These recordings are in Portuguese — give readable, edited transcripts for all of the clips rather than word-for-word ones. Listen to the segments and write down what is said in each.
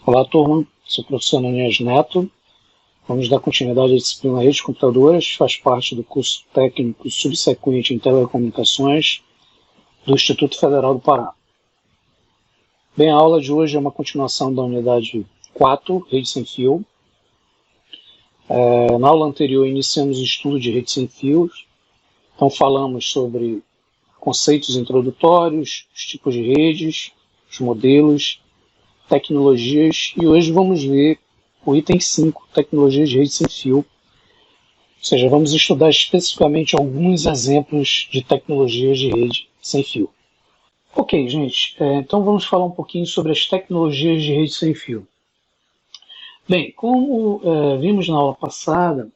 Olá, turma. Sou o professor Ananias Neto. Vamos dar continuidade à disciplina Redes de Computadoras, faz parte do curso técnico subsequente em Telecomunicações do Instituto Federal do Pará. Bem, a aula de hoje é uma continuação da unidade 4, Rede Sem Fio. Na aula anterior iniciamos o estudo de redes sem fios, então falamos sobre conceitos introdutórios, os tipos de redes, os modelos, tecnologias, e hoje vamos ver o item 5, tecnologias de rede sem fio. Ou seja, vamos estudar especificamente alguns exemplos de tecnologias de rede sem fio. Ok, gente, então vamos falar um pouquinho sobre as tecnologias de rede sem fio. Bem, como vimos na aula passada,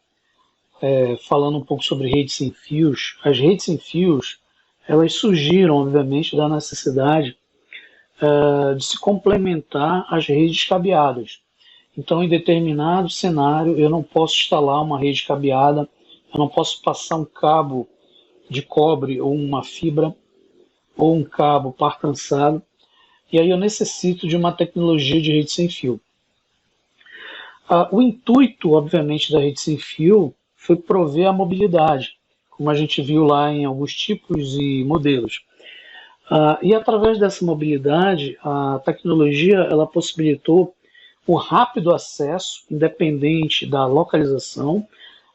falando um pouco sobre redes sem fios, as redes sem fios, elas surgiram, obviamente, da necessidade de se complementar às redes cabeadas. Então, em determinado cenário, eu não posso instalar uma rede cabeada, eu não posso passar um cabo de cobre ou uma fibra ou um cabo par cansado, e aí eu necessito de uma tecnologia de rede sem fio. O intuito, obviamente, da rede sem fio foi prover a mobilidade, como a gente viu lá em alguns tipos e modelos. E através dessa mobilidade, a tecnologia ela possibilitou o rápido acesso, independente da localização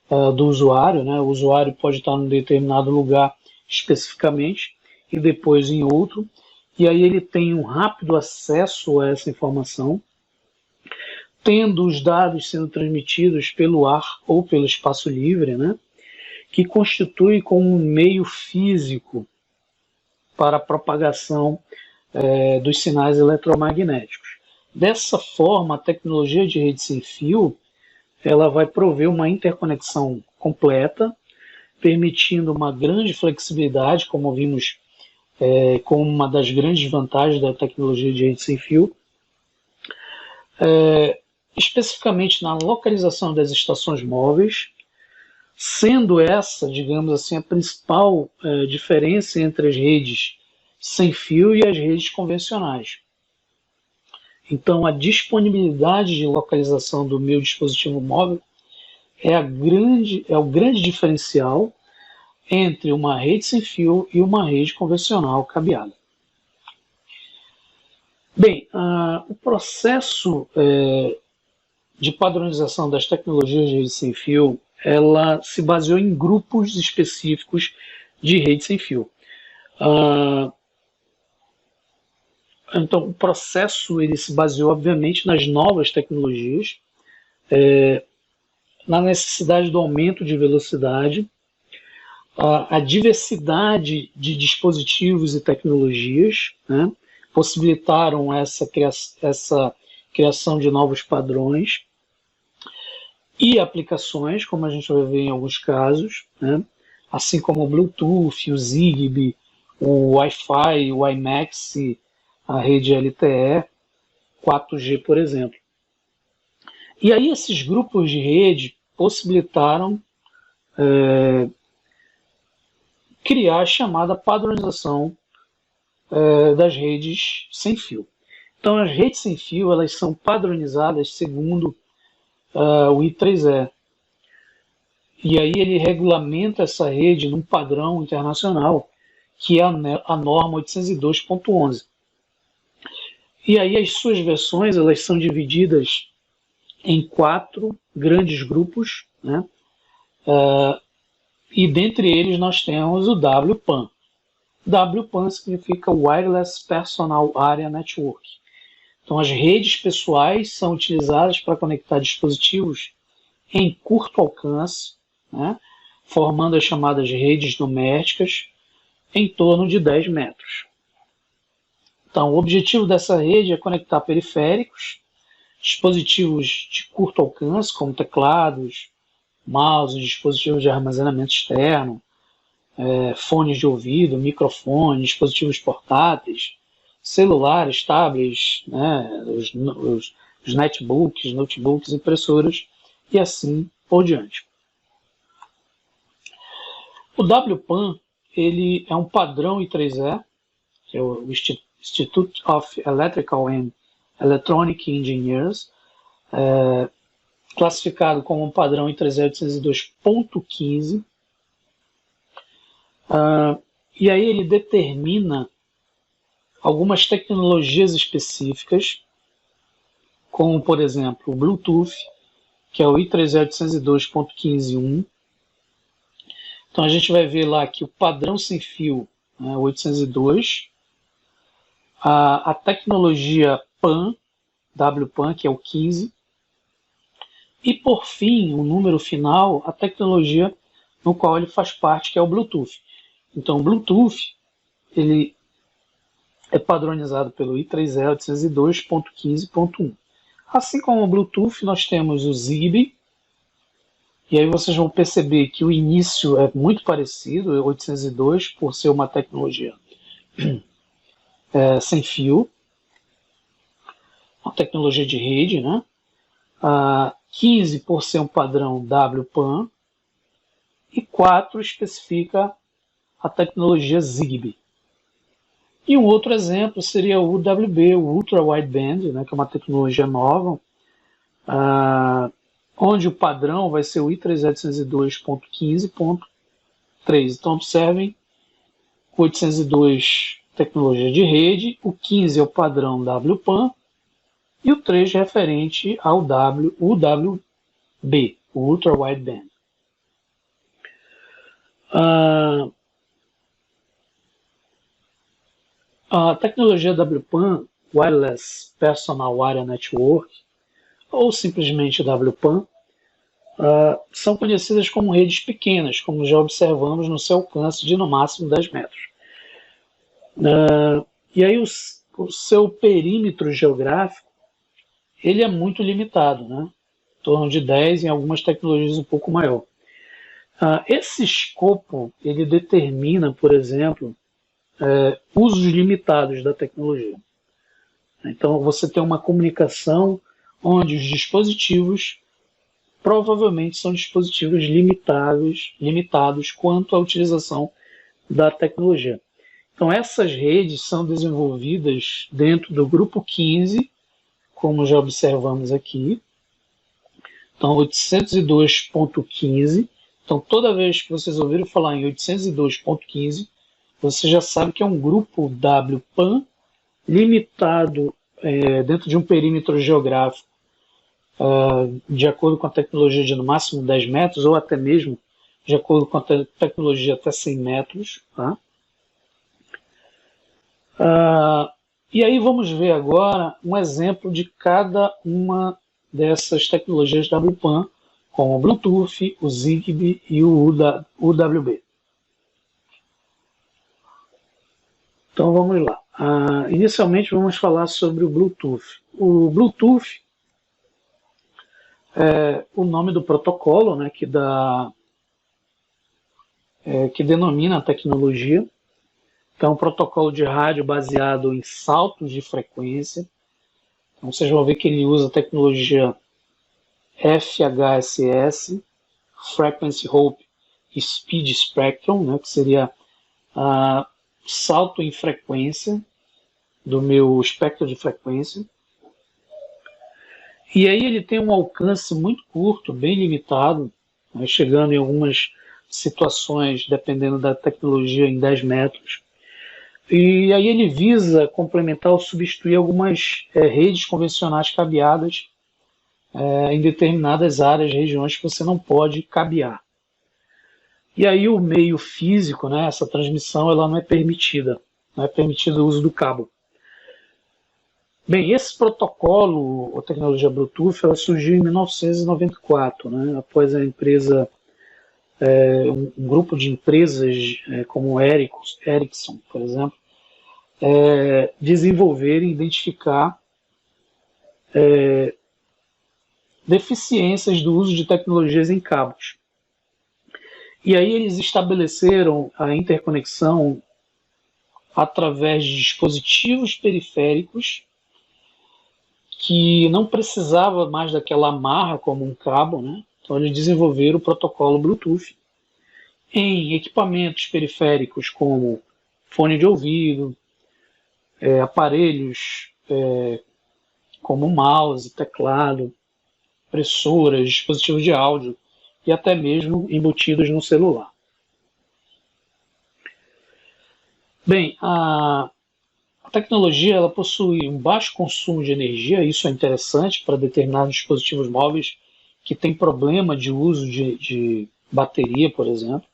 do usuário, né? O usuário pode estar em um determinado lugar especificamente e depois em outro, e aí ele tem um rápido acesso a essa informação, tendo os dados sendo transmitidos pelo ar ou pelo espaço livre, né? Que constitui como um meio físico para a propagação dos sinais eletromagnéticos. Dessa forma, a tecnologia de rede sem fio ela vai prover uma interconexão completa, permitindo uma grande flexibilidade, como vimos como uma das grandes vantagens da tecnologia de rede sem fio, especificamente na localização das estações móveis, sendo essa, digamos assim, a principal diferença entre as redes sem fio e as redes convencionais. Então, a disponibilidade de localização do meu dispositivo móvel é o grande diferencial entre uma rede sem fio e uma rede convencional cabeada. Bem, o processo de padronização das tecnologias de rede sem fio, ela se baseou em grupos específicos de rede sem fio. Então, o processo ele se baseou, obviamente, nas novas tecnologias, na necessidade do aumento de velocidade, a diversidade de dispositivos e tecnologias, né, possibilitaram essa criação de novos padrões e aplicações, como a gente vai ver em alguns casos, né, assim como o Bluetooth, o Zigbee, o Wi-Fi, o WiMAX, a rede LTE, 4G, por exemplo. E aí esses grupos de rede possibilitaram criar a chamada padronização das redes sem fio. Então as redes sem fio elas são padronizadas segundo o I3E. E aí ele regulamenta essa rede num padrão internacional, que é a norma 802.11. E aí as suas versões elas são divididas em 4 grandes grupos, né? E dentre eles nós temos o WPAN. WPAN significa Wireless Personal Area Network. Então as redes pessoais são utilizadas para conectar dispositivos em curto alcance, né? Formando as chamadas redes domésticas em torno de 10 metros. Então, o objetivo dessa rede é conectar periféricos, dispositivos de curto alcance, como teclados, mouse, dispositivos de armazenamento externo, fones de ouvido, microfones, dispositivos portáteis, celulares, tablets, né, os netbooks, notebooks, impressoras e assim por diante. O WPAN ele é um padrão I3E, que é o Institute of Electrical and Electronic Engineers, classificado como um padrão I3E802.15. E aí ele determina algumas tecnologias específicas, como, por exemplo, o Bluetooth, que é o I3E802.15.1. Então a gente vai ver lá que o padrão sem fio, né, o 802, a tecnologia PAN, WPAN, que é o 15, e por fim, o número final, a tecnologia no qual ele faz parte, que é o Bluetooth. Então o Bluetooth, ele é padronizado pelo I3E802.15.1. Assim como o Bluetooth, nós temos o Zigbee, e aí vocês vão perceber que o início é muito parecido, é 802, por ser uma tecnologia sem fio, uma tecnologia de rede, né? 15 por ser um padrão WPAN, e 4 especifica a tecnologia Zigbee. E um outro exemplo seria o UWB, o Ultra Wideband, né, que é uma tecnologia nova, onde o padrão vai ser o I3E802.15.3. Então observem, o 802 tecnologia de rede, o 15 é o padrão WPAN e o 3 referente ao UWB, o Ultra Wideband. A tecnologia WPAN, Wireless Personal Area Network, ou simplesmente WPAN, são conhecidas como redes pequenas, como já observamos no seu alcance de no máximo 10 metros. E aí o seu perímetro geográfico ele é muito limitado, né? Em torno de 10, em algumas tecnologias um pouco maior. Esse escopo ele determina, por exemplo, usos limitados da tecnologia. Então você tem uma comunicação onde os dispositivos provavelmente são dispositivos limitados quanto à utilização da tecnologia. Então essas redes são desenvolvidas dentro do grupo 15, como já observamos aqui. Então 802.15. Então toda vez que vocês ouviram falar em 802.15, você já sabe que é um grupo WPAN limitado dentro de um perímetro geográfico de acordo com a tecnologia de no máximo 10 metros, ou até mesmo de acordo com a tecnologia até 100 metros. Tá? E aí vamos ver agora um exemplo de cada uma dessas tecnologias WPAN, como o Bluetooth, o Zigbee e o UWB. Então vamos lá. Inicialmente vamos falar sobre o Bluetooth. O Bluetooth é o nome do protocolo, né, que denomina a tecnologia. Então, é um protocolo de rádio baseado em saltos de frequência. Então, vocês vão ver que ele usa a tecnologia FHSS, Frequency Hope Speed Spectrum, né, que seria salto em frequência do meu espectro de frequência. E aí ele tem um alcance muito curto, bem limitado, né, chegando em algumas situações, dependendo da tecnologia, em 10 metros. E aí ele visa complementar ou substituir algumas redes convencionais cabeadas em determinadas áreas, regiões que você não pode cabear. E aí o meio físico, né, essa transmissão, ela não é permitida. Não é permitido o uso do cabo. Bem, esse protocolo, a tecnologia Bluetooth, ela surgiu em 1994, né, após a empresa, um grupo de empresas como Ericsson, por exemplo, desenvolver e identificar deficiências do uso de tecnologias em cabos. E aí eles estabeleceram a interconexão através de dispositivos periféricos que não precisava mais daquela amarra como um cabo, né? Então eles desenvolveram o protocolo Bluetooth em equipamentos periféricos como fone de ouvido, aparelhos como mouse, teclado, impressoras, dispositivos de áudio e até mesmo embutidos no celular. Bem, a tecnologia ela possui um baixo consumo de energia, isso é interessante para determinados dispositivos móveis que têm problema de uso de bateria, por exemplo.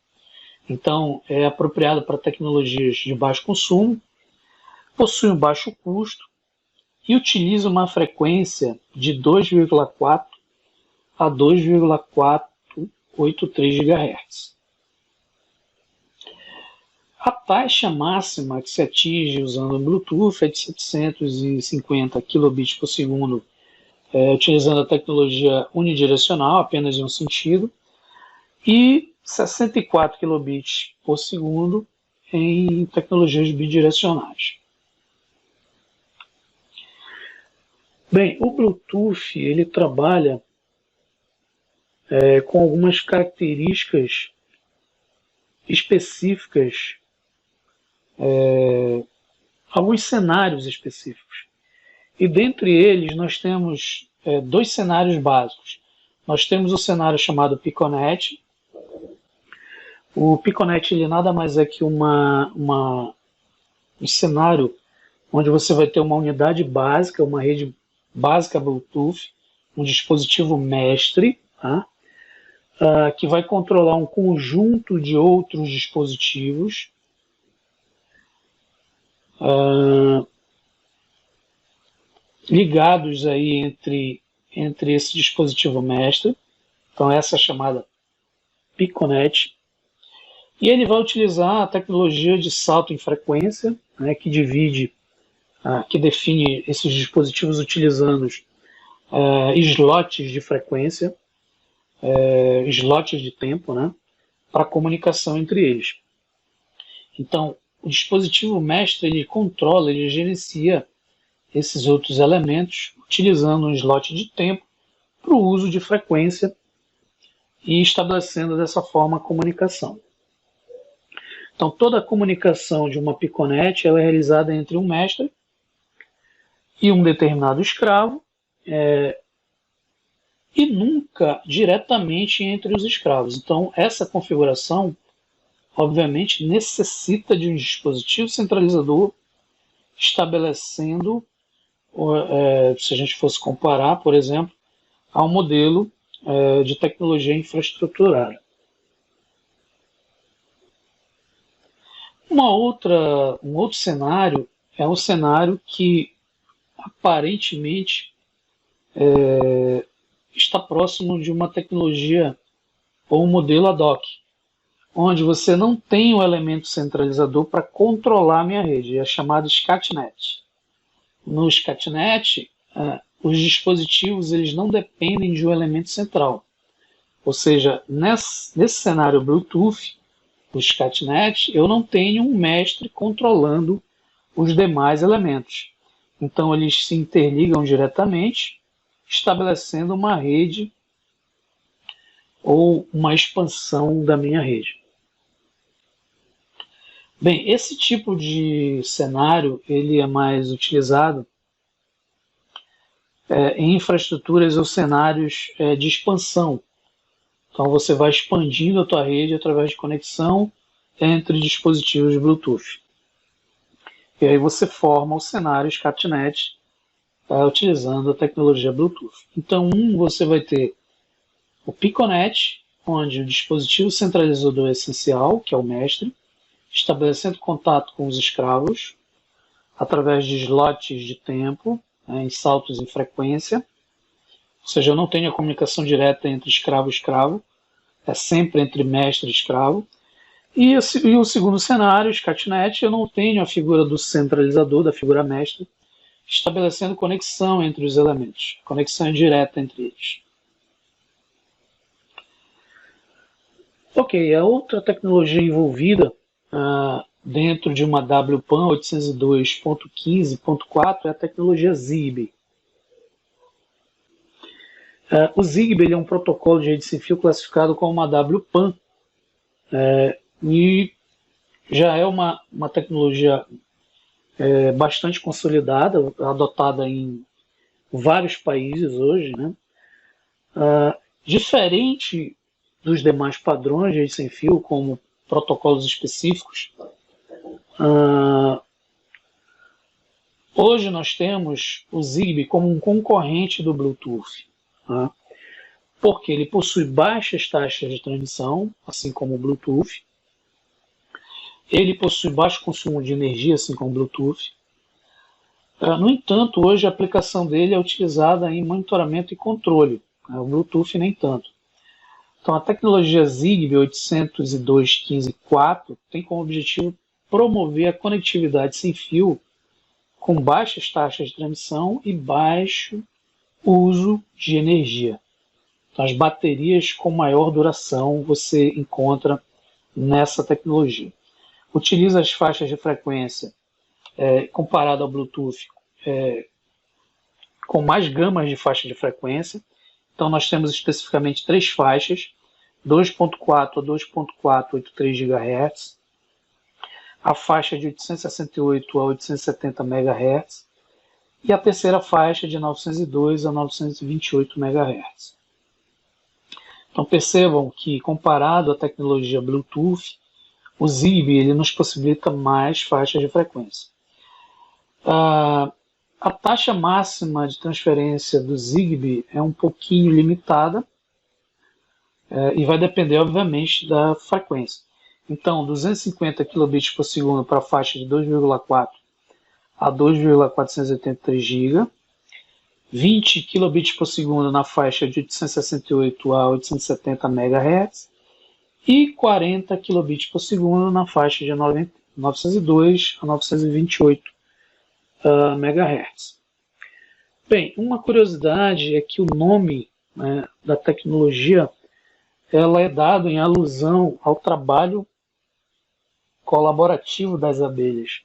Então, é apropriado para tecnologias de baixo consumo, possui um baixo custo e utiliza uma frequência de 2,4 a 2,483 GHz. A taxa máxima que se atinge usando o Bluetooth é de 750 kbps por segundo, utilizando a tecnologia unidirecional, apenas em um sentido, e 64 kbps por segundo em tecnologias bidirecionais. Bem, o Bluetooth ele trabalha com algumas características específicas, alguns cenários específicos. E dentre eles nós temos dois cenários básicos. Nós temos o cenário chamado Piconet. O Piconet ele nada mais é que um cenário onde você vai ter uma unidade básica, uma rede básica Bluetooth, um dispositivo mestre, tá? Que vai controlar um conjunto de outros dispositivos ligados aí entre esse dispositivo mestre. Então essa é a chamada Piconet. E ele vai utilizar a tecnologia de salto em frequência, né, que define esses dispositivos utilizando slots de frequência, slots de tempo, né, para comunicação entre eles. Então, o dispositivo mestre ele controla, ele gerencia esses outros elementos utilizando um slot de tempo para o uso de frequência e estabelecendo dessa forma a comunicação. Então, toda a comunicação de uma Piconet ela é realizada entre um mestre e um determinado escravo, e nunca diretamente entre os escravos. Então, essa configuração, obviamente, necessita de um dispositivo centralizador estabelecendo, se a gente fosse comparar, por exemplo, a um modelo de tecnologia infraestruturada. Um outro cenário é um cenário que aparentemente está próximo de uma tecnologia ou um modelo ad hoc, onde você não tem um elemento centralizador para controlar a minha rede, é chamado SCATNet. No SCATNet, os dispositivos eles não dependem de um elemento central, ou seja, nesse cenário Bluetooth, o SCATNet, eu não tenho um mestre controlando os demais elementos. Então eles se interligam diretamente, estabelecendo uma rede ou uma expansão da minha rede. Bem, esse tipo de cenário ele é mais utilizado em infraestruturas ou cenários de expansão. Então você vai expandindo a tua rede através de conexão entre dispositivos Bluetooth. E aí você forma o cenário SCATNet utilizando a tecnologia Bluetooth. Então, você vai ter o Piconet, onde o dispositivo centralizador é essencial, que é o mestre, estabelecendo contato com os escravos através de slots de tempo, em saltos em frequência. Ou seja, eu não tenho a comunicação direta entre escravo e escravo, é sempre entre mestre e escravo. E o segundo cenário, SCATNet, eu não tenho a figura do centralizador, da figura mestre, estabelecendo conexão entre os elementos, conexão direta entre eles. Ok, a outra tecnologia envolvida dentro de uma WPAN 802.15.4 é a tecnologia Zigbee. O Zigbee é um protocolo de rede sem fio classificado como uma WPAN e já é uma tecnologia bastante consolidada, adotada em vários países hoje, né? Diferente dos demais padrões de rede sem fio, como protocolos específicos, hoje nós temos o Zigbee como um concorrente do Bluetooth, tá? Porque ele possui baixas taxas de transmissão, assim como o Bluetooth. Ele possui baixo consumo de energia, assim como o Bluetooth. No entanto, hoje a aplicação dele é utilizada em monitoramento e controle, o Bluetooth nem tanto. Então, a tecnologia Zigbee 802.15.4 tem como objetivo promover a conectividade sem fio com baixas taxas de transmissão e baixo uso de energia. Então, as baterias com maior duração você encontra nessa tecnologia. Utiliza as faixas de frequência comparado ao Bluetooth com mais gamas de faixa de frequência. Então nós temos especificamente 3 faixas, 2.4 a 2.483 GHz, a faixa de 868 a 870 MHz e a terceira faixa de 902 a 928 MHz. Então percebam que, comparado à tecnologia Bluetooth, o Zigbee ele nos possibilita mais faixas de frequência. A taxa máxima de transferência do Zigbee é um pouquinho limitada e vai depender, obviamente, da frequência. Então, 250 kbps para a faixa de 2,4 a 2,483 GB, 20 kbps na faixa de 868 a 870 MHz e 40 kbps na faixa de 902 a 928 MHz. Bem, uma curiosidade é que o nome, né, da tecnologia ela é dado em alusão ao trabalho colaborativo das abelhas.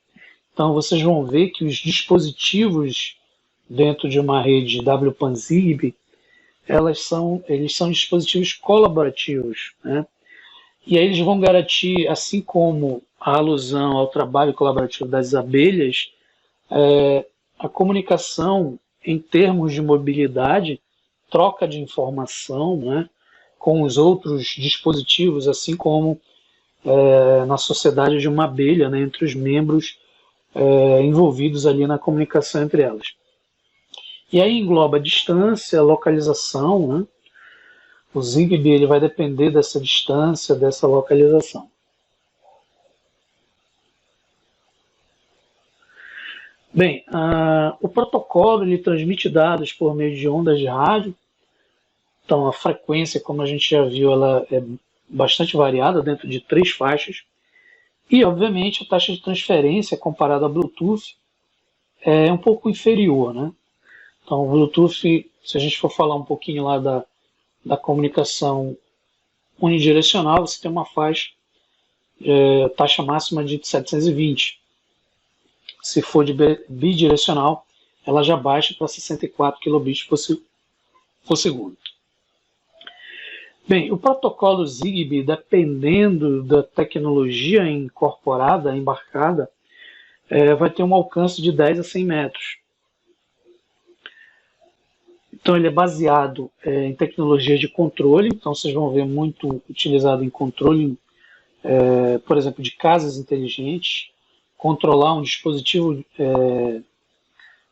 Então vocês vão ver que os dispositivos dentro de uma rede WPAN-Zigbee eles são dispositivos colaborativos, né? E aí eles vão garantir, assim como a alusão ao trabalho colaborativo das abelhas, a comunicação em termos de mobilidade, troca de informação, né, com os outros dispositivos, assim como na sociedade de uma abelha, né, entre os membros envolvidos ali na comunicação entre elas. E aí engloba distância, localização, né? O Zigbee ele vai depender dessa distância, dessa localização. Bem, o protocolo ele transmite dados por meio de ondas de rádio. Então a frequência, como a gente já viu, ela é bastante variada dentro de 3 faixas. E, obviamente, a taxa de transferência comparada ao Bluetooth é um pouco inferior, né? Então, o Bluetooth, se a gente for falar um pouquinho lá da comunicação unidirecional, você tem uma faixa, taxa máxima de 720. Se for de bidirecional, ela já baixa para 64 kbps por segundo. Bem, o protocolo Zigbee, dependendo da tecnologia incorporada, embarcada, vai ter um alcance de 10 a 100 metros. Então ele é baseado em tecnologias de controle, então vocês vão ver muito utilizado em controle, por exemplo, de casas inteligentes, controlar um dispositivo,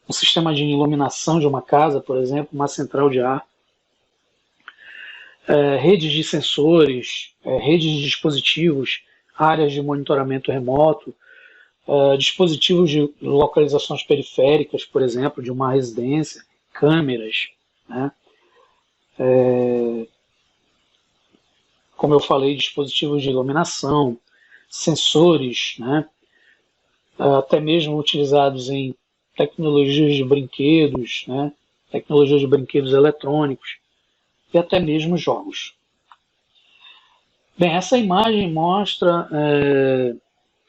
um sistema de iluminação de uma casa, por exemplo, uma central de ar, redes de sensores, redes de dispositivos, áreas de monitoramento remoto, dispositivos de localizações periféricas, por exemplo, de uma residência, câmeras, né? Como eu falei, dispositivos de iluminação, sensores, né? Até mesmo utilizados em tecnologias de brinquedos, né? Tecnologias de brinquedos eletrônicos e até mesmo jogos. Bem, essa imagem mostra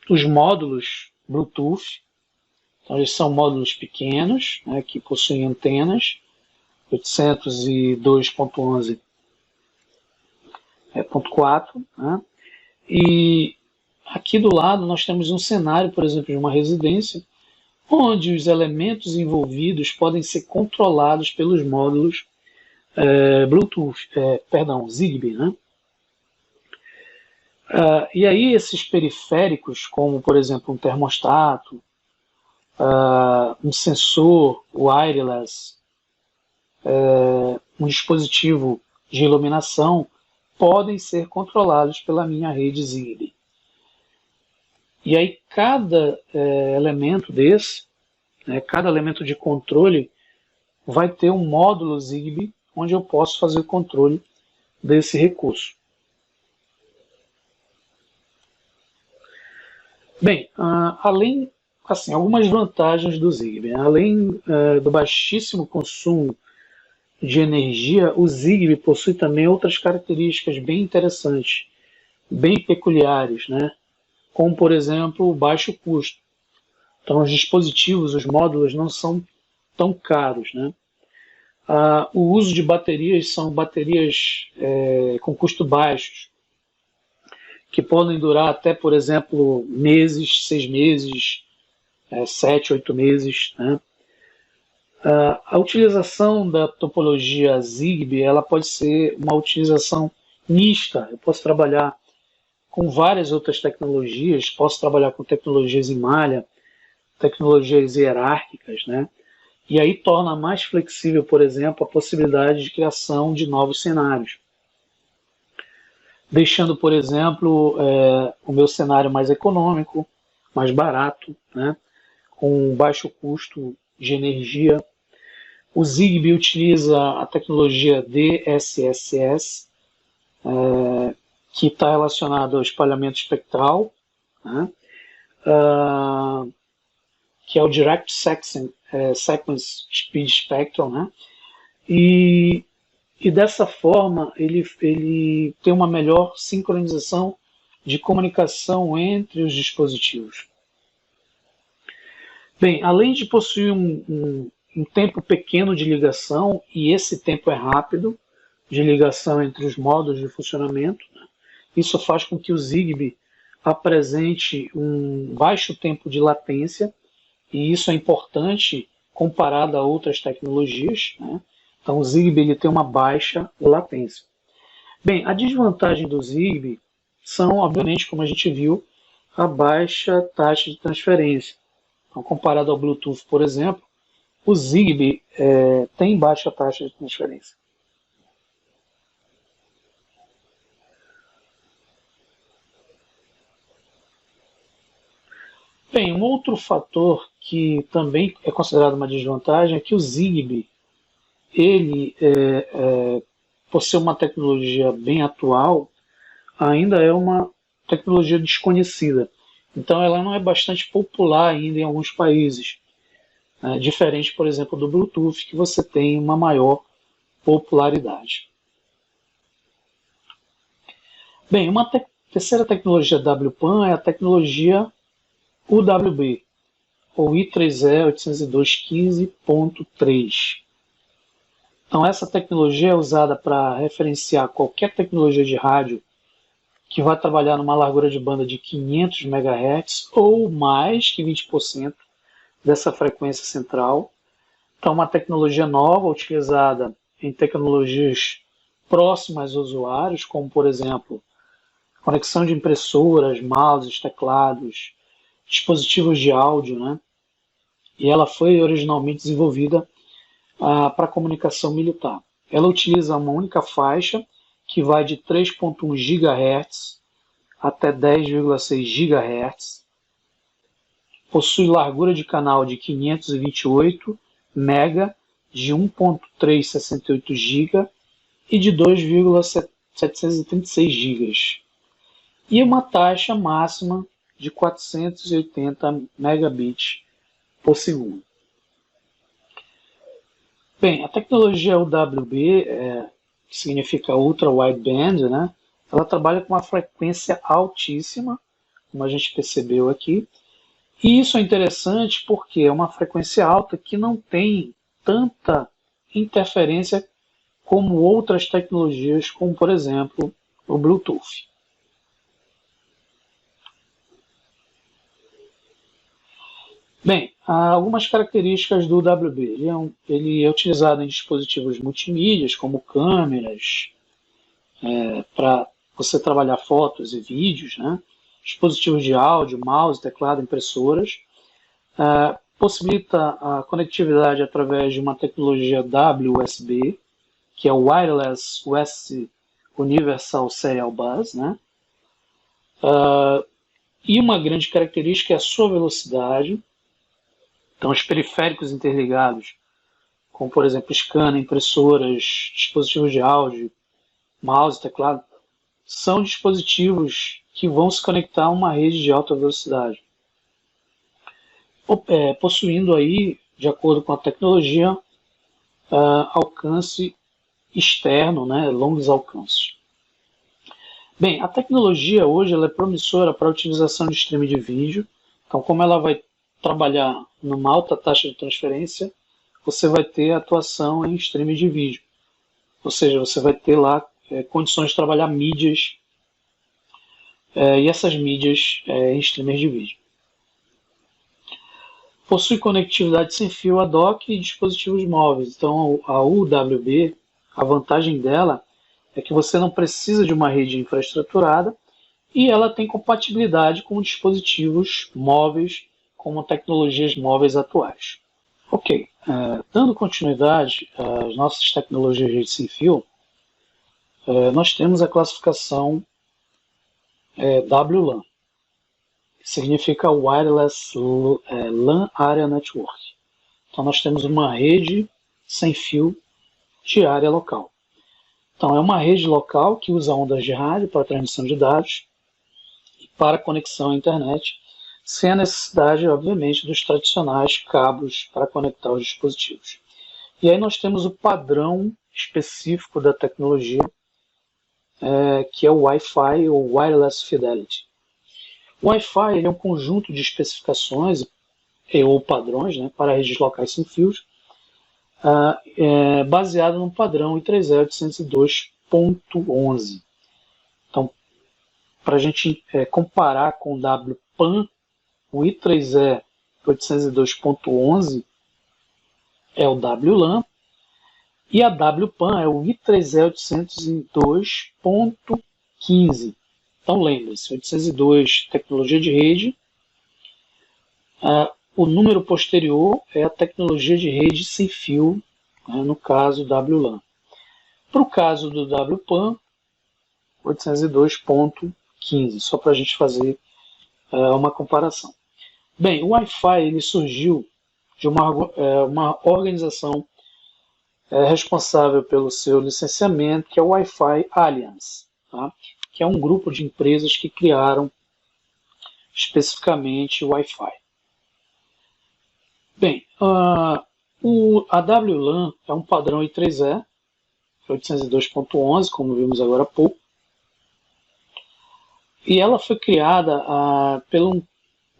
os módulos Bluetooth. Então, eles são módulos pequenos, né, que possuem antenas 802.11.4, né? E aqui do lado nós temos um cenário, por exemplo, de uma residência, onde os elementos envolvidos podem ser controlados pelos módulos Zigbee, né? E aí esses periféricos, como por exemplo um termostato, um sensor wireless, um dispositivo de iluminação, podem ser controlados pela minha rede Zigbee. E aí cada elemento desse, cada elemento de controle, vai ter um módulo Zigbee onde eu posso fazer o controle desse recurso. Bem, além, assim, algumas vantagens do Zigbee. Além do baixíssimo consumo de energia, o Zigbee possui também outras características bem interessantes, bem peculiares, né? Como, por exemplo, o baixo custo. Então, os dispositivos, os módulos não são tão caros, né? O uso de baterias são baterias com custo baixos, que podem durar até, por exemplo, meses, 6 meses, 7, 8 meses, né? A utilização da topologia Zigbee, ela pode ser uma utilização mista. Eu posso trabalhar com várias outras tecnologias, posso trabalhar com tecnologias em malha, tecnologias hierárquicas, né? E aí torna mais flexível, por exemplo, a possibilidade de criação de novos cenários. Deixando, por exemplo, o meu cenário mais econômico, mais barato, né? Com baixo custo de energia. O Zigbee utiliza a tecnologia DSSS, que está relacionado ao espalhamento espectral, né? Que é o Direct Sequence Speed Spectral, né? E dessa forma ele tem uma melhor sincronização de comunicação entre os dispositivos. Bem, além de possuir um tempo pequeno de ligação, e esse tempo é rápido, de ligação entre os modos de funcionamento, né? Isso faz com que o Zigbee apresente um baixo tempo de latência, e isso é importante comparado a outras tecnologias, né? Então o Zigbee ele tem uma baixa latência. Bem, a desvantagem do Zigbee são, obviamente, como a gente viu, a baixa taxa de transferência. Então, comparado ao Bluetooth, por exemplo, o Zigbee tem baixa taxa de transferência. Bem, um outro fator que também é considerado uma desvantagem é que o Zigbee, ele, por ser uma tecnologia bem atual, ainda é uma tecnologia desconhecida. Então ela não é bastante popular ainda em alguns países. Diferente, por exemplo, do Bluetooth, que você tem uma maior popularidade. Bem, uma terceira tecnologia WPAN é a tecnologia UWB, ou I3E802.15.3. Então essa tecnologia é usada para referenciar qualquer tecnologia de rádio que vai trabalhar numa largura de banda de 500 MHz ou mais que 20% dessa frequência central. Então, uma tecnologia nova utilizada em tecnologias próximas aos usuários, como, por exemplo, conexão de impressoras, mouses, teclados, dispositivos de áudio, né? E ela foi originalmente desenvolvida para comunicação militar. Ela utiliza uma única faixa que vai de 3.1 GHz até 10,6 GHz. Possui largura de canal de 528 MB, de 1.368 GB e de 2,736 GB. E uma taxa máxima de 480 megabits por segundo. Bem, a tecnologia UWB, que significa Ultra Wideband, né? Ela trabalha com uma frequência altíssima, como a gente percebeu aqui. E isso é interessante porque é uma frequência alta que não tem tanta interferência como outras tecnologias, como por exemplo o Bluetooth. Bem, há algumas características do WB. Ele é utilizado em dispositivos multimídias, como câmeras, para você trabalhar fotos e vídeos, né? Dispositivos de áudio, mouse, teclado, impressoras. Possibilita a conectividade através de uma tecnologia WUSB, que é o Wireless Universal Serial Bus, né? E uma grande característica é a sua velocidade. Então, os periféricos interligados, como por exemplo scanner, impressoras, dispositivos de áudio, mouse, teclado, são dispositivos que vão se conectar a uma rede de alta velocidade, possuindo aí, de acordo com a tecnologia, alcance externo, né, longos alcances. Bem, a tecnologia hoje ela é promissora para a utilização de streaming de vídeo. Então, como ela vai trabalhar numa alta taxa de transferência, você vai ter atuação em streaming de vídeo. Ou seja, você vai ter lá condições de trabalhar mídias e essas mídias em streamers de vídeo. Possui conectividade sem fio ad hoc e dispositivos móveis. Então, a UWB, a vantagem dela é que você não precisa de uma rede infraestruturada e ela tem compatibilidade com dispositivos móveis, como tecnologias móveis atuais. Ok, dando continuidade às nossas tecnologias de rede sem fio, nós temos a classificação WLAN, que significa Wireless LAN Area Network. Então nós temos uma rede sem fio de área local. Então é uma rede local que usa ondas de rádio para transmissão de dados e para conexão à internet, sem a necessidade, obviamente, dos tradicionais cabos para conectar os dispositivos. E aí nós temos o padrão específico da tecnologia, que é o Wi-Fi ou Wireless Fidelity. O Wi-Fi ele é um conjunto de especificações ou padrões, né, para redes locais sem fios, baseado no padrão I3E 802.11. Então, para a gente comparar com o WPAN, o I3E 802.11 é o WLAN e a WPAN é o I3E 802.15. Então lembre-se, 802 tecnologia de rede, o número posterior é a tecnologia de rede sem fio, né, no caso WLAN. Para o caso do WPAN, 802.15, só para a gente fazer uma comparação. Bem, o Wi-Fi ele surgiu de uma organização responsável pelo seu licenciamento, que é o Wi-Fi Alliance, tá? Que é um grupo de empresas que criaram especificamente o Wi-Fi. Bem, a WLAN é um padrão I3E, 802.11, como vimos agora há pouco, e ela foi criada pelo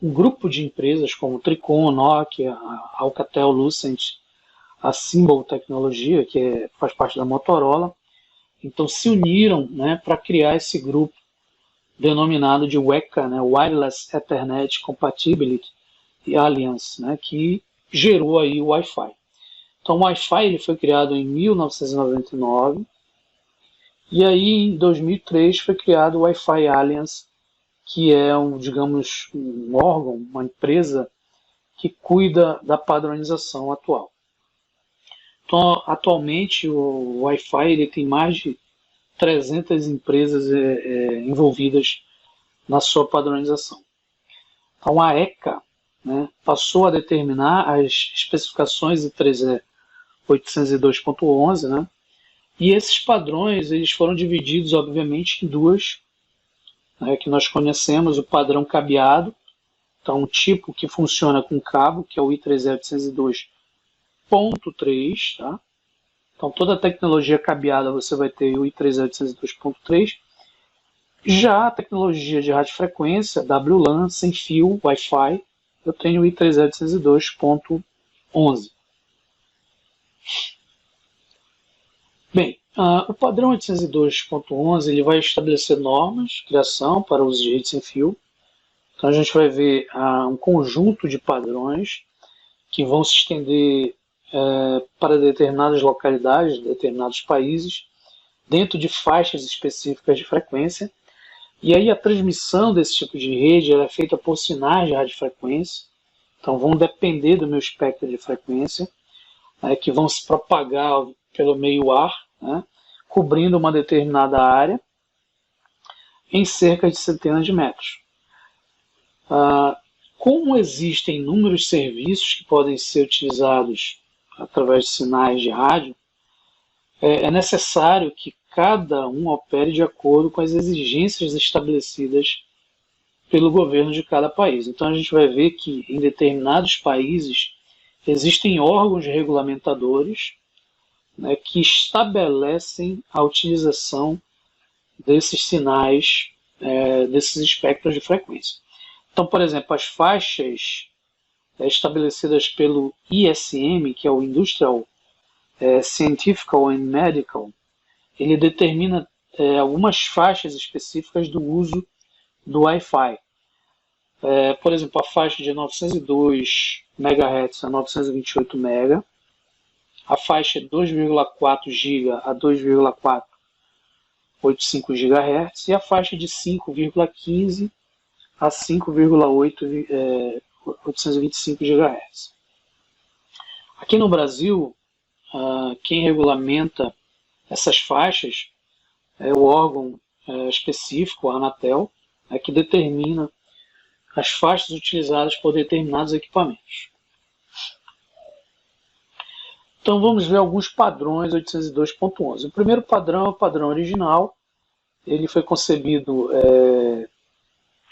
um grupo de empresas como Tricon, Nokia, Alcatel, Lucent, a Symbol Tecnologia, que faz parte da Motorola. Então se uniram, né, para criar esse grupo denominado de WECA, né, Wireless Ethernet Compatibility Alliance, né, que gerou aí o Wi-Fi. Então o Wi-Fi ele foi criado em 1999 e aí em 2003 foi criado o Wi-Fi Alliance, que é digamos, um órgão, uma empresa que cuida da padronização atual. Então, atualmente o Wi-Fi ele tem mais de 300 empresas envolvidas na sua padronização. Então a ECA, né, passou a determinar as especificações I3E 802.11, né, e esses padrões eles foram divididos obviamente em duas, né, que nós conhecemos: o padrão cabeado, então um tipo que funciona com cabo, que é o I3E 802.3, tá? Então toda a tecnologia cabeada você vai ter o I3E 802.3. Já a tecnologia de radiofrequência, WLAN, sem fio, Wi-Fi, eu tenho o I3E 802.11. Bem, o padrão 802.11 ele vai estabelecer normas de criação para uso de rede sem fio. Então a gente vai ver um conjunto de padrões que vão se estender para determinadas localidades, determinados países, dentro de faixas específicas de frequência. E aí a transmissão desse tipo de rede é feita por sinais de radiofrequência, então vão depender do meu espectro de frequência, que vão se propagar pelo meio ar, né, cobrindo uma determinada área em cerca de centenas de metros. Como existem inúmeros serviços que podem ser utilizados através de sinais de rádio, é necessário que cada um opere de acordo com as exigências estabelecidas pelo governo de cada país. Então a gente vai ver que em determinados países existem órgãos regulamentadores, né, que estabelecem a utilização desses sinais, desses espectros de frequência. Então, por exemplo, as faixas estabelecidas pelo ISM, que é o Industrial Scientific and Medical, ele determina algumas faixas específicas do uso do Wi-Fi. Por exemplo, a faixa de 902 MHz a 928 MHz, a faixa de 2,4 GB a 2,485 GHz e a faixa de 5,15 a 5,825 GHz. Aqui no Brasil, quem regulamenta essas faixas é o órgão específico, a Anatel, que determina as faixas utilizadas por determinados equipamentos. Então vamos ver alguns padrões 802.11. O primeiro padrão é o padrão original. Ele foi concebido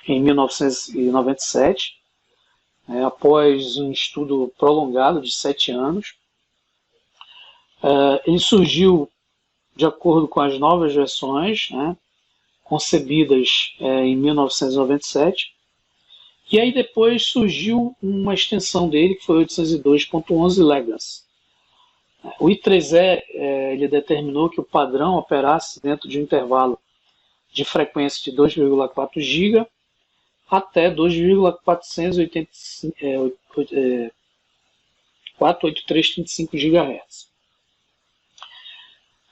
em 1997, após um estudo prolongado de 7 anos. Ele surgiu de acordo com as novas versões, concebidas em 1997. E aí depois surgiu uma extensão dele, que foi 802.11 Legacy. O I3E ele determinou que o padrão operasse dentro de um intervalo de frequência de 2,4 GB até 2,48335 GHz.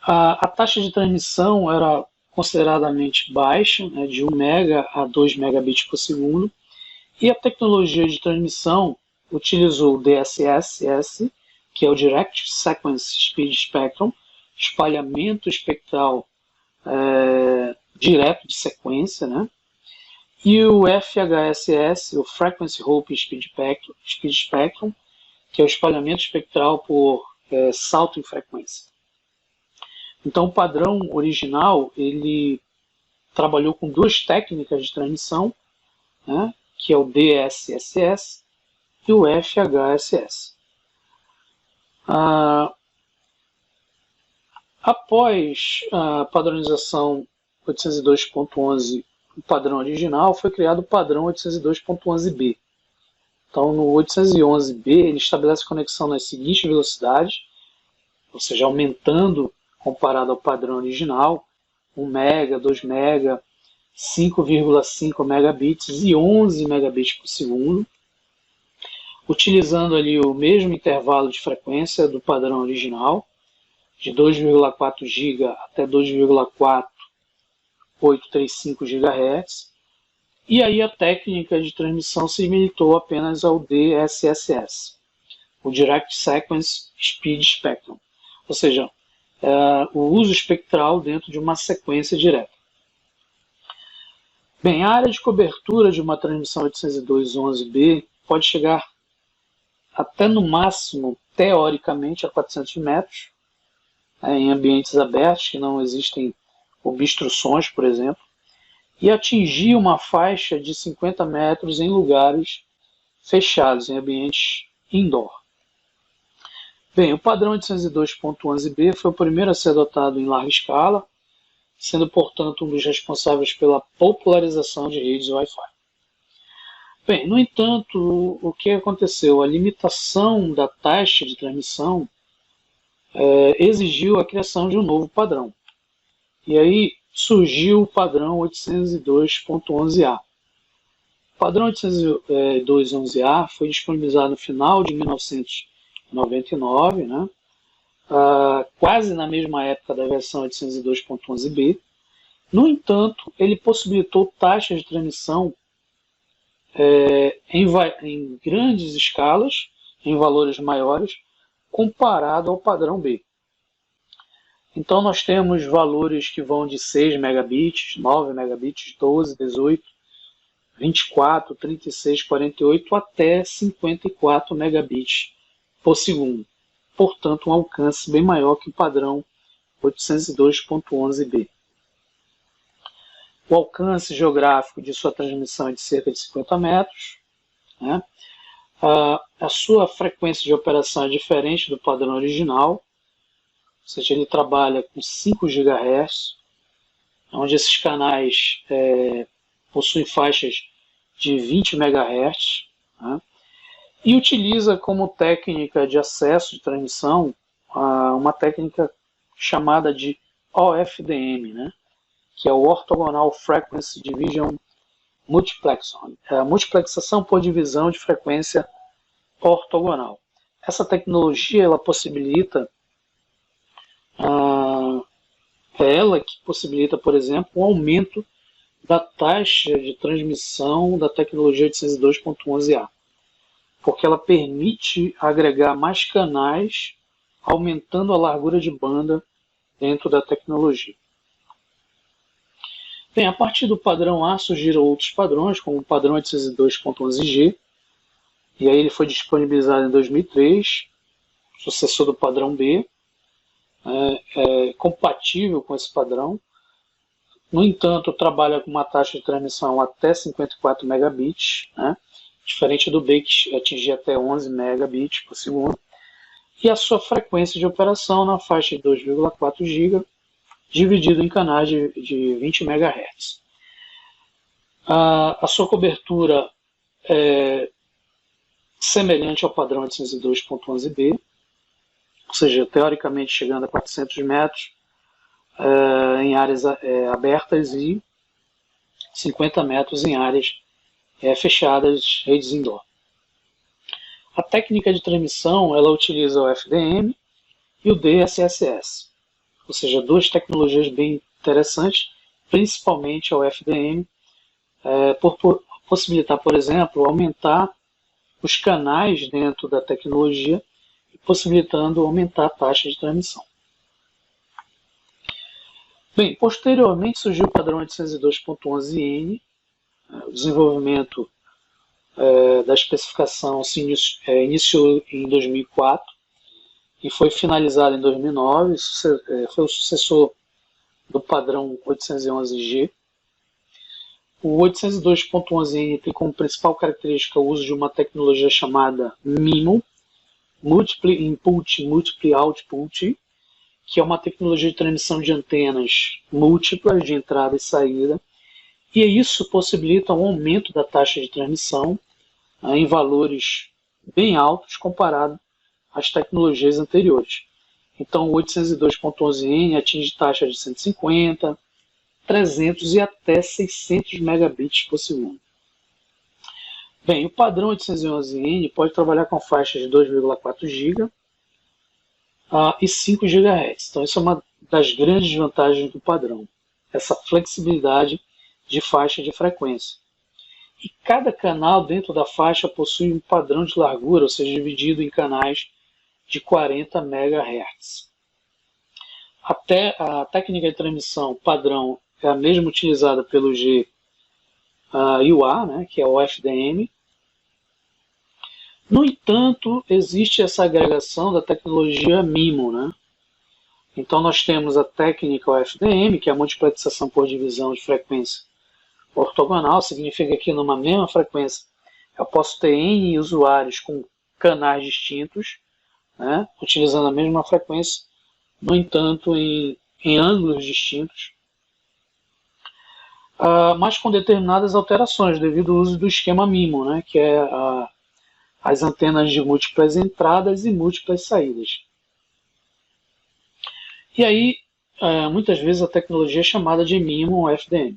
A taxa de transmissão era consideradamente baixa, de 1 MB a 2 megabits por segundo, e a tecnologia de transmissão utilizou o DSS, que é o Direct Sequence Speed Spectrum, espalhamento espectral direto de sequência, e o FHSS, o Frequency Hope Speed Spectrum, que é o espalhamento espectral por salto em frequência. Então o padrão original ele trabalhou com duas técnicas de transmissão, que é o DSSS e o FHSS. Após a padronização 802.11, o padrão original, foi criado o padrão 802.11b. Então no 811b ele estabelece conexão nas seguintes velocidades, ou seja, aumentando comparado ao padrão original, 1 MB, 2 MB, 5,5 megabits e 11 megabits por segundo, utilizando ali o mesmo intervalo de frequência do padrão original, de 2,4 GB até 2,4835 GHz, e aí a técnica de transmissão se limitou apenas ao DSSS, o Direct Sequence Speed Spectrum, ou seja, o uso espectral dentro de uma sequência direta. Bem, a área de cobertura de uma transmissão 802.11b pode chegar até no máximo, teoricamente, a 400 metros, em ambientes abertos, que não existem obstruções, por exemplo, e atingir uma faixa de 50 metros em lugares fechados, em ambientes indoor. Bem, o padrão 802.11b foi o primeiro a ser adotado em larga escala, sendo, portanto, um dos responsáveis pela popularização de redes Wi-Fi. Bem, no entanto, o que aconteceu? A limitação da taxa de transmissão exigiu a criação de um novo padrão. E aí surgiu o padrão 802.11a. O padrão 802.11a foi disponibilizado no final de 1999, né? Quase na mesma época da versão 802.11b. No entanto, ele possibilitou taxas de transmissão em grandes escalas, em valores maiores, comparado ao padrão B. Então nós temos valores que vão de 6 megabits, 9 megabits, 12, 18, 24, 36, 48 até 54 megabits por segundo. Portanto, um alcance bem maior que o padrão 802.11b. O alcance geográfico de sua transmissão é de cerca de 50 metros. Né? A sua frequência de operação é diferente do padrão original, ou seja, ele trabalha com 5 GHz, onde esses canais possuem faixas de 20 MHz, né? E utiliza como técnica de acesso de transmissão uma técnica chamada de OFDM, né? Que é o Orthogonal Frequency Division Multiplexon, a multiplexação por divisão de frequência ortogonal. Essa tecnologia ela possibilita ela que possibilita, por exemplo, um aumento da taxa de transmissão da tecnologia 802.11a, porque ela permite agregar mais canais, aumentando a largura de banda dentro da tecnologia. Bem, a partir do padrão A surgiram outros padrões, como o padrão 802.11g, e aí ele foi disponibilizado em 2003, sucessor do padrão B, compatível com esse padrão. No entanto, trabalha com uma taxa de transmissão até 54 megabits, né? Diferente do B, que atingia até 11 megabits por segundo. E a sua frequência de operação na faixa de 2,4 GB, dividido em canais de 20 MHz. A sua cobertura é semelhante ao padrão 802.11b, ou seja, teoricamente chegando a 400 metros em áreas abertas e 50 metros em áreas fechadas, redes indoor. A técnica de transmissão ela utiliza o FDM e o DSSS, ou seja, duas tecnologias bem interessantes, principalmente o FDM, por possibilitar, por exemplo, aumentar os canais dentro da tecnologia, possibilitando aumentar a taxa de transmissão. Bem, posteriormente surgiu o padrão 802.11n, o desenvolvimento da especificação se iniciou em 2004 e foi finalizado em 2009, foi o sucessor do padrão 811G. O 802.11n tem como principal característica o uso de uma tecnologia chamada MIMO, Multiple Input, Multiple Output, que é uma tecnologia de transmissão de antenas múltiplas de entrada e saída, e isso possibilita um aumento da taxa de transmissão em valores bem altos comparado às tecnologias anteriores. Então, o 802.11n atinge taxa de 150, 300 e até 600 megabits por segundo. Bem, o padrão 811n pode trabalhar com faixas de 2,4 GB e 5 GHz. Então, isso é uma das grandes vantagens do padrão, essa flexibilidade de faixa de frequência. E cada canal dentro da faixa possui um padrão de largura, ou seja, dividido em canais de 40 MHz. Até a técnica de transmissão padrão é a mesma utilizada pelo G e o A, né, que é o FDM. No entanto, existe essa agregação da tecnologia MIMO, né? Então nós temos a técnica OFDM, que é a multiplexação por divisão de frequência ortogonal, significa que numa mesma frequência eu posso ter N usuários com canais distintos, né, utilizando a mesma frequência, no entanto em ângulos distintos, mas com determinadas alterações devido ao uso do esquema MIMO, né, que é as antenas de múltiplas entradas e múltiplas saídas. E aí, muitas vezes a tecnologia é chamada de MIMO ou FDM.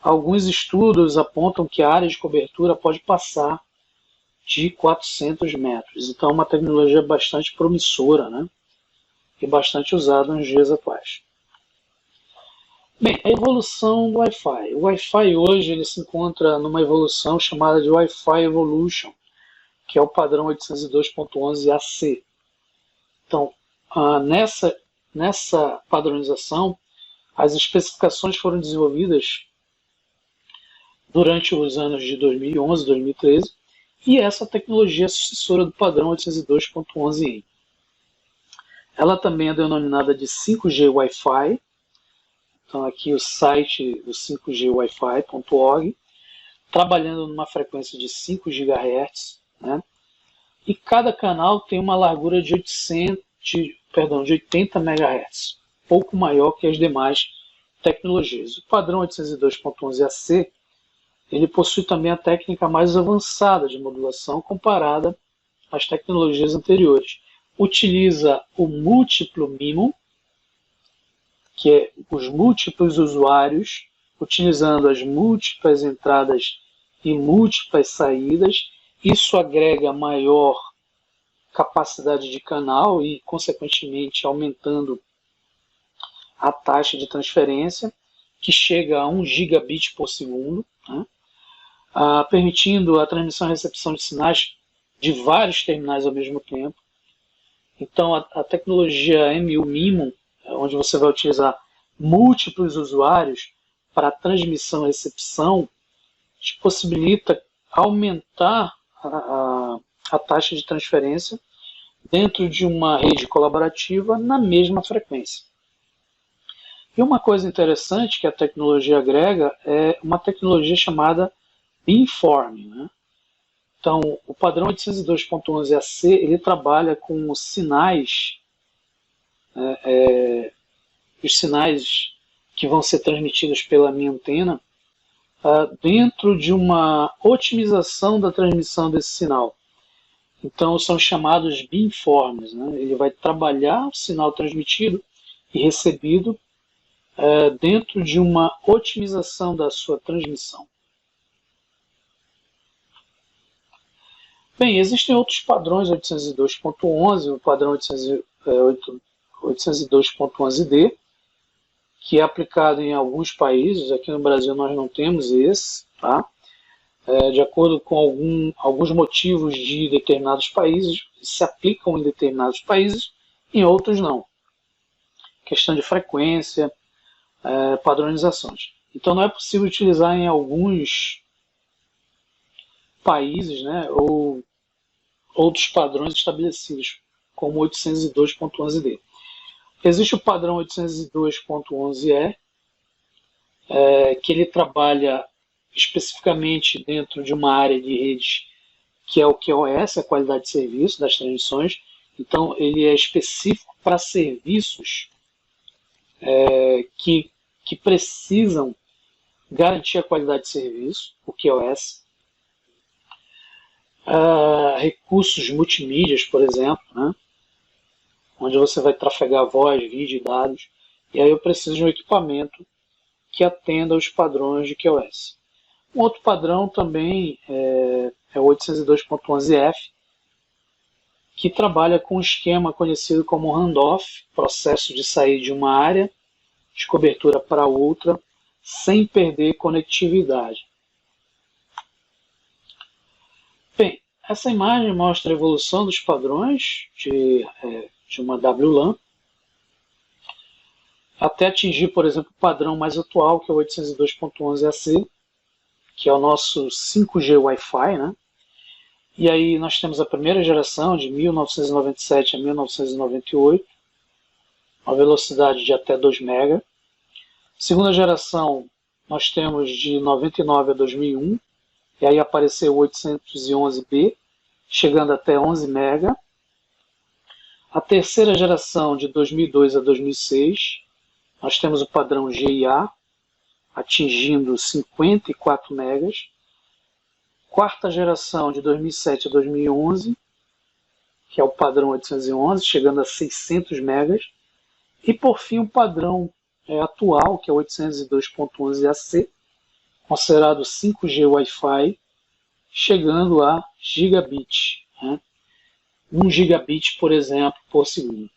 Alguns estudos apontam que a área de cobertura pode passar de 400 metros. Então é uma tecnologia bastante promissora, né? E bastante usada nos dias atuais. Bem, a evolução do Wi-Fi. O Wi-Fi hoje ele se encontra numa evolução chamada de Wi-Fi Evolution, que é o padrão 802.11ac. Então, nessa padronização, as especificações foram desenvolvidas durante os anos de 2011 e 2013, e essa tecnologia é sucessora do padrão 802.11n. Ela também é denominada de 5G Wi-Fi. Então aqui o site do 5gwifi.org, trabalhando numa frequência de 5 GHz, né? E cada canal tem uma largura de 80 MHz, pouco maior que as demais tecnologias. O padrão 802.11ac ele possui também a técnica mais avançada de modulação comparada às tecnologias anteriores. Utiliza o múltiplo MIMO, que é os múltiplos usuários, utilizando as múltiplas entradas e múltiplas saídas. Isso agrega maior capacidade de canal e, consequentemente, aumentando a taxa de transferência, que chega a 1 gigabit por segundo, né? Permitindo a transmissão e recepção de sinais de vários terminais ao mesmo tempo. Então, a tecnologia MU-MIMO, onde você vai utilizar múltiplos usuários para transmissão e recepção, te possibilita aumentar a taxa de transferência dentro de uma rede colaborativa na mesma frequência. E uma coisa interessante que a tecnologia agrega é uma tecnologia chamada beamforming, né? Então, o padrão 802.11ac ele trabalha com os sinais, os sinais que vão ser transmitidos pela minha antena, dentro de uma otimização da transmissão desse sinal. Então, são chamados beamformers, né? Ele vai trabalhar o sinal transmitido e recebido dentro de uma otimização da sua transmissão. Bem, existem outros padrões 802.11, o padrão 802.11d, que é aplicado em alguns países. Aqui no Brasil nós não temos esse, tá? De acordo com alguns motivos de determinados países, se aplicam em determinados países, em outros não. Questão de frequência, padronizações. Então não é possível utilizar em alguns países, né, ou outros padrões estabelecidos, como 802.11d. Existe o padrão 802.11e, que ele trabalha especificamente dentro de uma área de redes que é o QoS, a qualidade de serviço das transmissões. Então ele é específico para serviços que precisam garantir a qualidade de serviço, o QoS. Recursos multimídias, por exemplo, né? Onde você vai trafegar voz, vídeo e dados, e aí eu preciso de um equipamento que atenda aos padrões de QoS. Um outro padrão também é o 802.11f, que trabalha com um esquema conhecido como handoff, processo de sair de uma área de cobertura para outra, sem perder conectividade. Bem, essa imagem mostra a evolução dos padrões de uma WLAN, até atingir, por exemplo, o padrão mais atual, que é o 802.11ac, que é o nosso 5G Wi-Fi, né? E aí nós temos a primeira geração, de 1997 a 1998, uma velocidade de até 2 MB. Segunda geração, nós temos de 99 a 2001, e aí apareceu o 811b, chegando até 11 MB. A terceira geração, de 2002 a 2006, nós temos o padrão GIA, atingindo 54 MB. Quarta geração, de 2007 a 2011, que é o padrão 811, chegando a 600 MB. E por fim o padrão atual, que é o 802.11ac, considerado 5G Wi-Fi, chegando a gigabit, né? 1 gigabit, por exemplo, por segundo.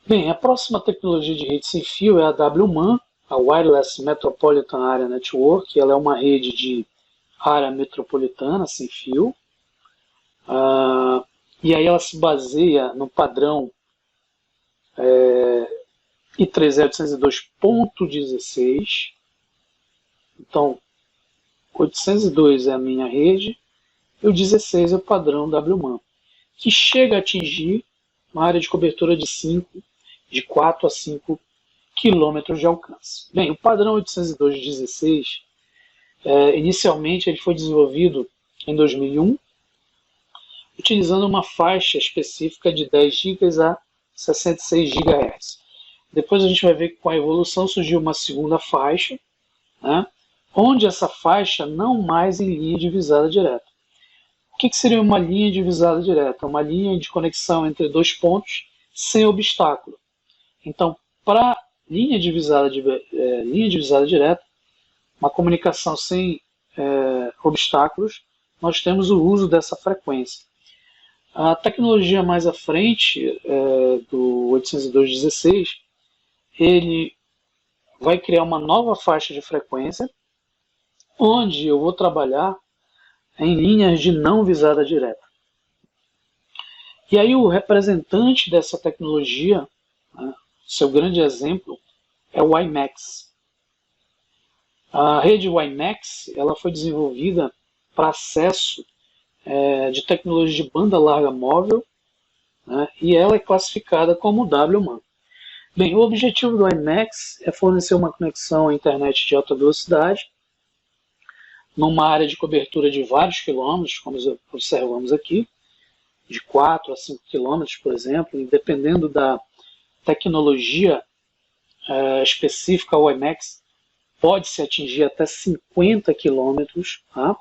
Bem, a próxima tecnologia de rede sem fio é a WMAN, a Wireless Metropolitan Area Network. Ela é uma rede de área metropolitana sem fio. E aí ela se baseia no padrão I3E802.16. Então, 802 é a minha rede e o 16 é o padrão WMAN, que chega a atingir uma área de cobertura de 4 a 5 quilômetros de alcance. Bem, o padrão 802.16, inicialmente ele foi desenvolvido em 2001, utilizando uma faixa específica de 10 GB a 66 GHz. Depois a gente vai ver que com a evolução surgiu uma segunda faixa, né, onde essa faixa não mais em linha de visada direta. O que seria uma linha de visada direta? Uma linha de conexão entre dois pontos sem obstáculo. Então, para linha de visada direta, uma comunicação sem obstáculos, nós temos o uso dessa frequência. A tecnologia mais à frente do 802.16, ele vai criar uma nova faixa de frequência, onde eu vou trabalhar em linhas de não visada direta. E aí o representante dessa tecnologia, né, seu grande exemplo, é o WiMAX. A rede WiMAX ela foi desenvolvida para acesso de tecnologia de banda larga móvel, né, e ela é classificada como WMAN. Bem, o objetivo do WiMAX é fornecer uma conexão à internet de alta velocidade numa área de cobertura de vários quilômetros, como observamos aqui, de 4 a 5 quilômetros, por exemplo, e dependendo da tecnologia específica, o WiMAX pode-se atingir até 50 quilômetros, tá?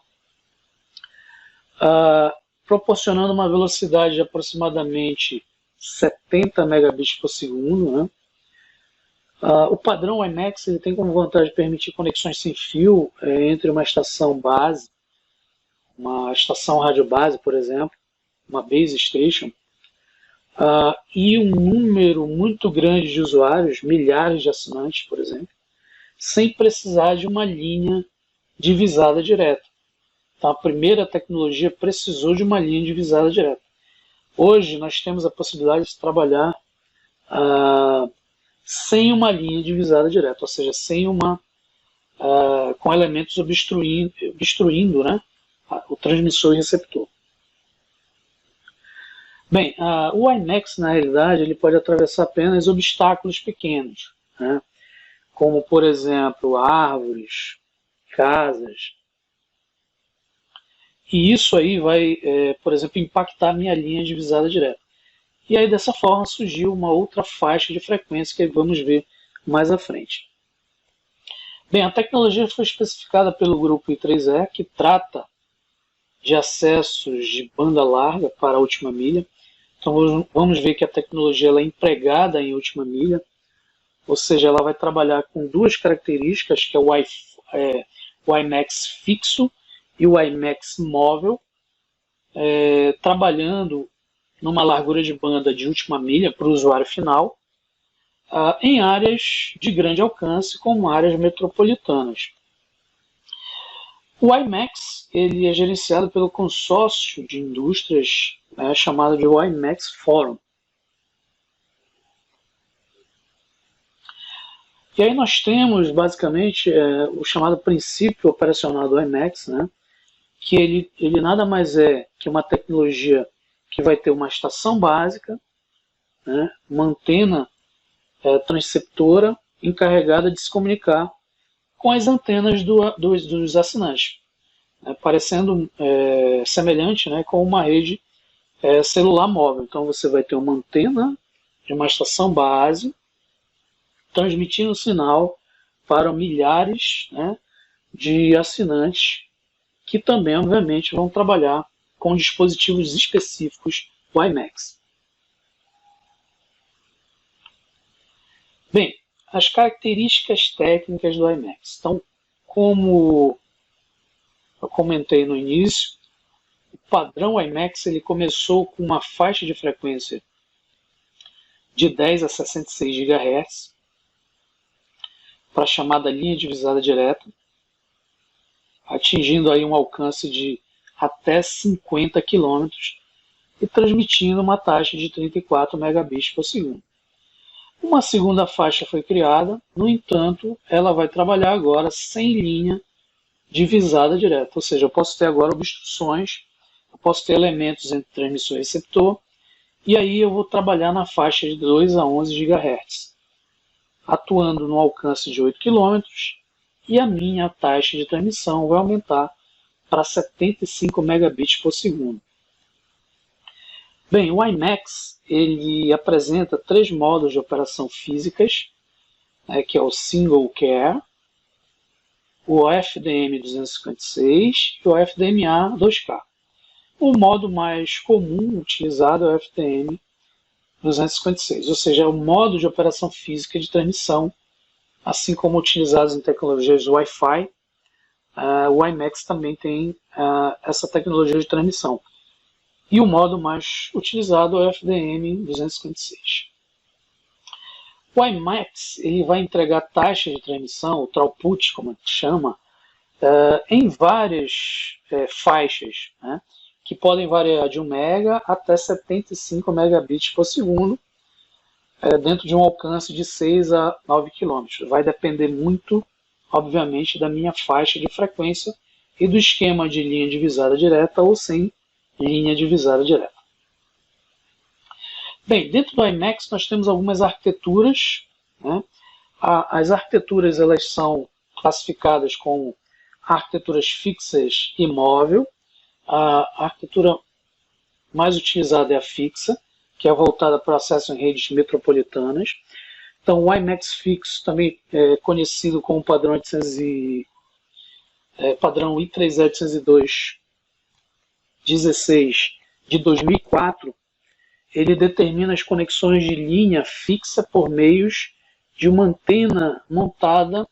Proporcionando uma velocidade de aproximadamente 70 megabits por segundo, né? O padrão WiMAX ele tem como vantagem permitir conexões sem fio entre uma estação base, uma estação rádio base, por exemplo, uma base station, e um número muito grande de usuários, milhares de assinantes, por exemplo, sem precisar de uma linha de visada direta. Então, a primeira tecnologia precisou de uma linha de visada direta. Hoje, nós temos a possibilidade de trabalhar sem uma linha de visada direta, ou seja, com elementos obstruindo, né, o transmissor e receptor. Bem, o WiMAX, na realidade, ele pode atravessar apenas obstáculos pequenos, né, como, por exemplo, árvores, casas. E isso aí vai, por exemplo, impactar a minha linha de visada direta. E aí, dessa forma, surgiu uma outra faixa de frequência que vamos ver mais à frente. Bem, a tecnologia foi especificada pelo grupo I3E, que trata de acessos de banda larga para a última milha. Então, vamos ver que a tecnologia ela é empregada em última milha, ou seja, ela vai trabalhar com duas características, que é o WiMAX fixo e o WiMAX móvel, trabalhando numa largura de banda de última milha para o usuário final, em áreas de grande alcance, como áreas metropolitanas. O WiMAX ele é gerenciado pelo consórcio de indústrias chamado de WiMAX Forum. E aí nós temos, basicamente, o chamado princípio operacional do WiMAX, né, que ele nada mais é que uma tecnologia que vai ter uma estação básica, né, uma antena transceptora encarregada de se comunicar com as antenas dos assinantes, parecendo semelhante, né, com uma rede celular móvel. Então você vai ter uma antena de uma estação base transmitindo o sinal para milhares, né, de assinantes que também, obviamente, vão trabalhar com dispositivos específicos WiMAX. Bem, as características técnicas do IMAX. Então, como eu comentei no início, o padrão IMAX ele começou com uma faixa de frequência de 10 a 66 GHz para a chamada linha divisada direta, atingindo aí um alcance de até 50 km e transmitindo uma taxa de 34 megabits por segundo. Uma segunda faixa foi criada, no entanto, ela vai trabalhar agora sem linha divisada direta, ou seja, eu posso ter agora obstruções, eu posso ter elementos entre transmissor e receptor, e aí eu vou trabalhar na faixa de 2 a 11 GHz, atuando no alcance de 8 km, e a minha taxa de transmissão vai aumentar para 75 megabits por segundo. Bem, o IMAX ele apresenta 3 modos de operação físicas, que é o Single Care, o FDM 256 e o FDMA 2K. O modo mais comum utilizado é o FDM 256, ou seja, é o modo de operação física de transmissão, assim como utilizados em tecnologias Wi-Fi. O IMAX também tem essa tecnologia de transmissão. E o modo mais utilizado é o FDM 256. O IMAX ele vai entregar taxa de transmissão, o throughput, como a gente chama, em várias faixas, né, que podem variar de 1 MB até 75 megabits por segundo, dentro de um alcance de 6 a 9 km. Vai depender muito, obviamente, da minha faixa de frequência e do esquema de linha divisada direta ou sem linha divisada direta. Bem, dentro do IMAX nós temos algumas arquiteturas, né? As arquiteturas elas são classificadas como arquiteturas fixas e móvel. A arquitetura mais utilizada é a fixa, que é voltada para acesso em redes metropolitanas. Então, o IMAX fixo, também é conhecido como padrão I3E802.16 de 2004, ele determina as conexões de linha fixa por meios de uma antena montada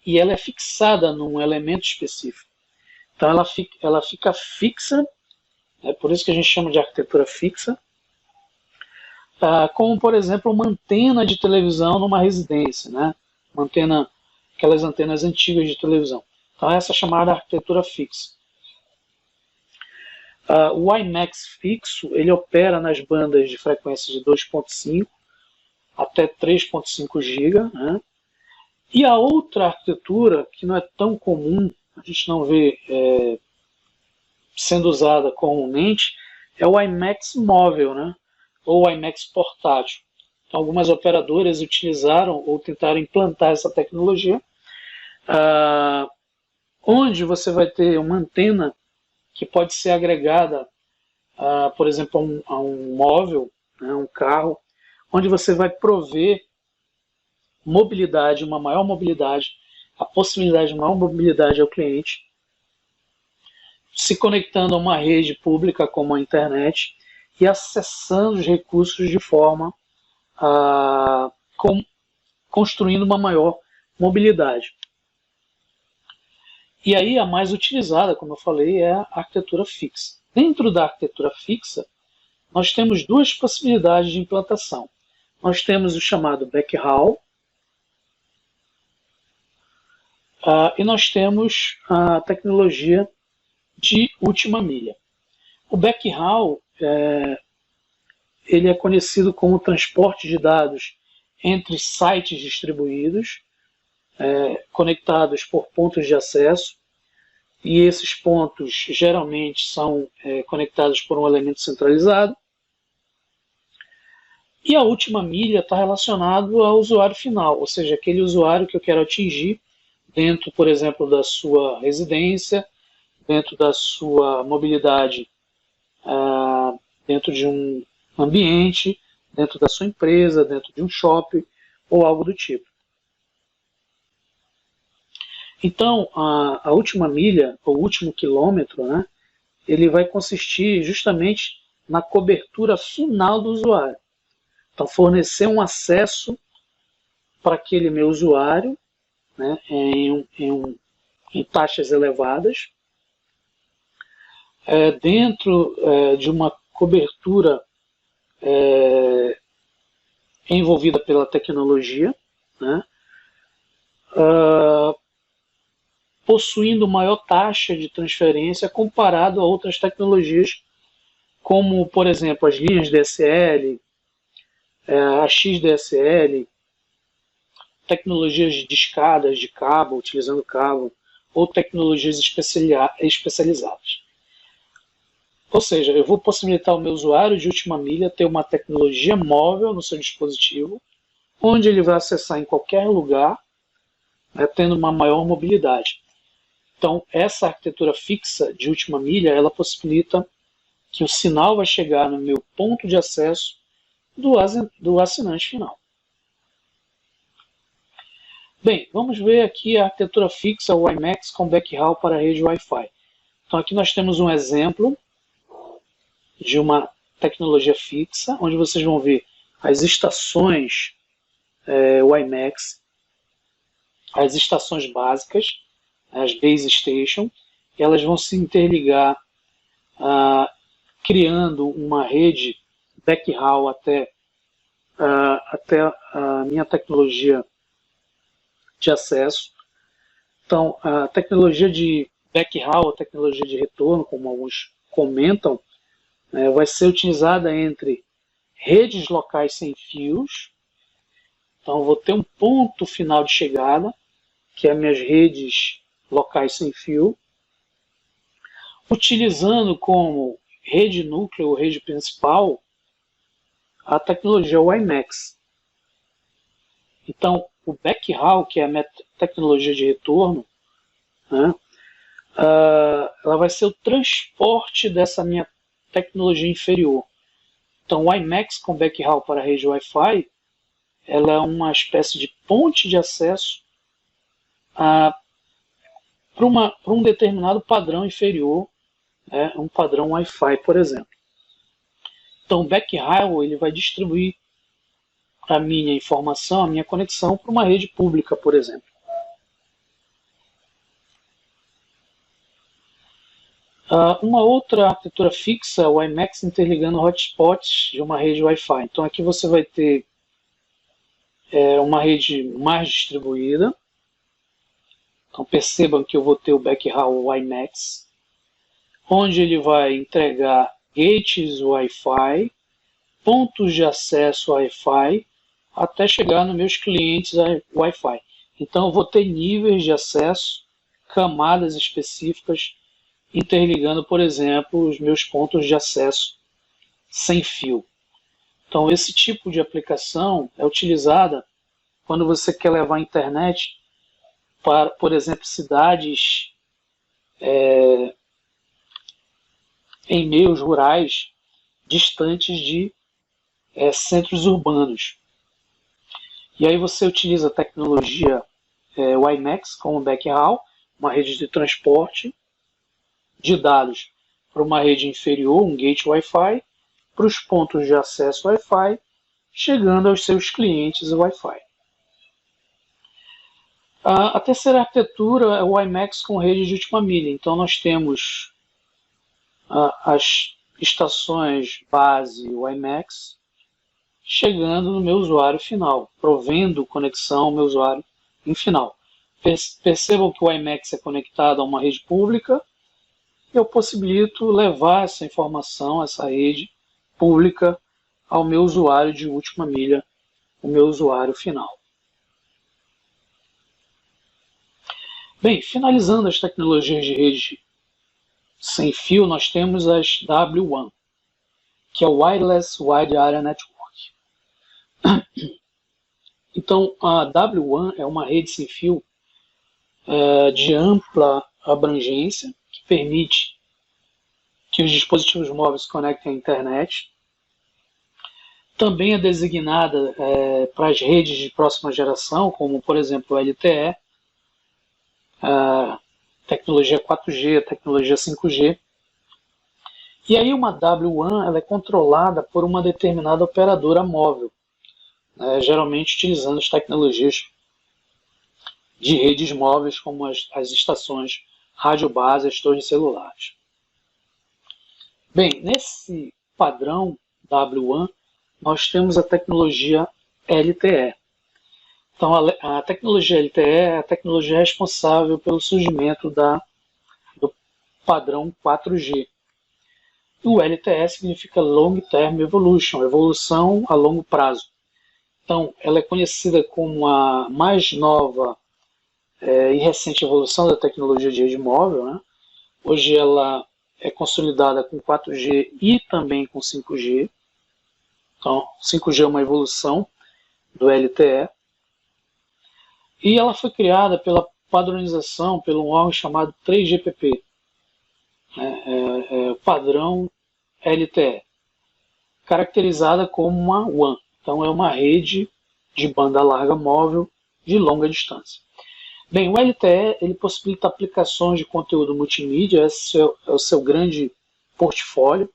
e ela é fixada num elemento específico. Então ela fica fixa, por isso que a gente chama de arquitetura fixa, como por exemplo uma antena de televisão numa residência, né? Aquelas antenas antigas de televisão. Então essa é chamada arquitetura fixa. O IMAX fixo ele opera nas bandas de frequência de 2.5 até 3.5 GB, né? E a outra arquitetura, que não é tão comum, a gente não vê sendo usada comumente, é o IMAX móvel, né? Ou o IMAX portátil. Então, algumas operadoras utilizaram ou tentaram implantar essa tecnologia, onde você vai ter uma antena que pode ser agregada, por exemplo, a um móvel, né, um carro, onde você vai prover mobilidade, uma maior mobilidade, a possibilidade de maior mobilidade ao cliente, se conectando a uma rede pública como a internet e acessando os recursos de forma construindo uma maior mobilidade. E aí a mais utilizada, como eu falei, é a arquitetura fixa. Dentro da arquitetura fixa, nós temos 2 possibilidades de implantação. Nós temos o chamado backhaul, e nós temos a tecnologia de última milha. O backhaul ele é conhecido como transporte de dados entre sites distribuídos, conectados por pontos de acesso, e esses pontos geralmente são conectados por um elemento centralizado. E a última milha está relacionado ao usuário final, ou seja, aquele usuário que eu quero atingir dentro, por exemplo, da sua residência, dentro da sua mobilidade, dentro de um ambiente, dentro da sua empresa, dentro de um shopping ou algo do tipo. Então, a última milha, ou último quilômetro, né, ele vai consistir justamente na cobertura final do usuário. Então, fornecer um acesso para aquele meu usuário, né, em taxas elevadas, dentro de uma cobertura envolvida pela tecnologia, né, possuindo maior taxa de transferência comparado a outras tecnologias, como, por exemplo, as linhas DSL, a XDSL, tecnologias de escadas de cabo, utilizando cabo, ou tecnologias especializadas. Ou seja, eu vou possibilitar ao meu usuário de última milha ter uma tecnologia móvel no seu dispositivo, onde ele vai acessar em qualquer lugar, né, tendo uma maior mobilidade. Então, essa arquitetura fixa de última milha, ela possibilita que o sinal vai chegar no meu ponto de acesso do assinante final. Bem, vamos ver aqui a arquitetura fixa WiMAX com backhaul para a rede Wi-Fi. Então aqui nós temos um exemplo de uma tecnologia fixa, onde vocês vão ver as estações WiMAX, as estações básicas, as base station, e elas vão se interligar criando uma rede backhaul até a minha tecnologia de acesso. Então, a tecnologia de backhaul, a tecnologia de retorno, como alguns comentam, vai ser utilizada entre redes locais sem fios. Então, eu vou ter um ponto final de chegada, que é as minhas redes locais sem fio, utilizando como rede núcleo ou rede principal a tecnologia WiMAX. Então, o backhaul, que é a minha tecnologia de retorno, né, ela vai ser o transporte dessa minha tecnologia inferior. Então, o WiMAX com backhaul para a rede Wi-Fi, ela é uma espécie de ponte de acesso para um determinado padrão inferior, um padrão Wi-Fi, por exemplo. Então, o backhaul ele vai distribuir a minha informação, a minha conexão para uma rede pública, por exemplo. Uma outra arquitetura fixa é o WiMAX interligando hotspots de uma rede Wi-Fi. Então aqui você vai ter uma rede mais distribuída. Então percebam que eu vou ter o backhaul WiMAX, onde ele vai entregar gates Wi-Fi, pontos de acesso Wi-Fi, até chegar nos meus clientes Wi-Fi. Então eu vou ter níveis de acesso, camadas específicas, interligando, por exemplo, os meus pontos de acesso sem fio. Então esse tipo de aplicação é utilizada quando você quer levar a internet para, por exemplo, cidades em meios rurais distantes de centros urbanos. E aí você utiliza a tecnologia WiMAX como backhaul, uma rede de transporte de dados para uma rede inferior, um gate Wi-Fi, para os pontos de acesso Wi-Fi, chegando aos seus clientes Wi-Fi. A terceira arquitetura é o WiMAX com rede de última milha. Então nós temos as estações base WiMAX chegando no meu usuário final, provendo conexão ao meu usuário em final. Percebam que o WiMAX é conectado a uma rede pública, eu possibilito levar essa informação, essa rede pública, ao meu usuário de última milha, o meu usuário final. Bem, finalizando as tecnologias de rede sem fio, nós temos as W1, que é o Wireless Wide Area Network. Então, a W1 é uma rede sem fio de ampla abrangência, que permite que os dispositivos móveis se conectem à internet. Também é designada para as redes de próxima geração, como por exemplo o LTE, tecnologia 4G, tecnologia 5G. E aí uma W1 ela é controlada por uma determinada operadora móvel, geralmente utilizando as tecnologias de redes móveis, como as estações rádio base, as torres celulares. Bem, nesse padrão W1, nós temos a tecnologia LTE. Então, a tecnologia LTE é a tecnologia responsável pelo surgimento do padrão 4G. O LTE significa Long Term Evolution, evolução a longo prazo. Então, ela é conhecida como a mais nova e recente evolução da tecnologia de rede móvel, né? Hoje ela é consolidada com 4G e também com 5G. Então, 5G é uma evolução do LTE. E ela foi criada pela padronização, pelo órgão chamado 3GPP, padrão LTE, caracterizada como uma WAN. Então, é uma rede de banda larga móvel de longa distância. Bem, o LTE ele possibilita aplicações de conteúdo multimídia, esse é o seu grande portfólio,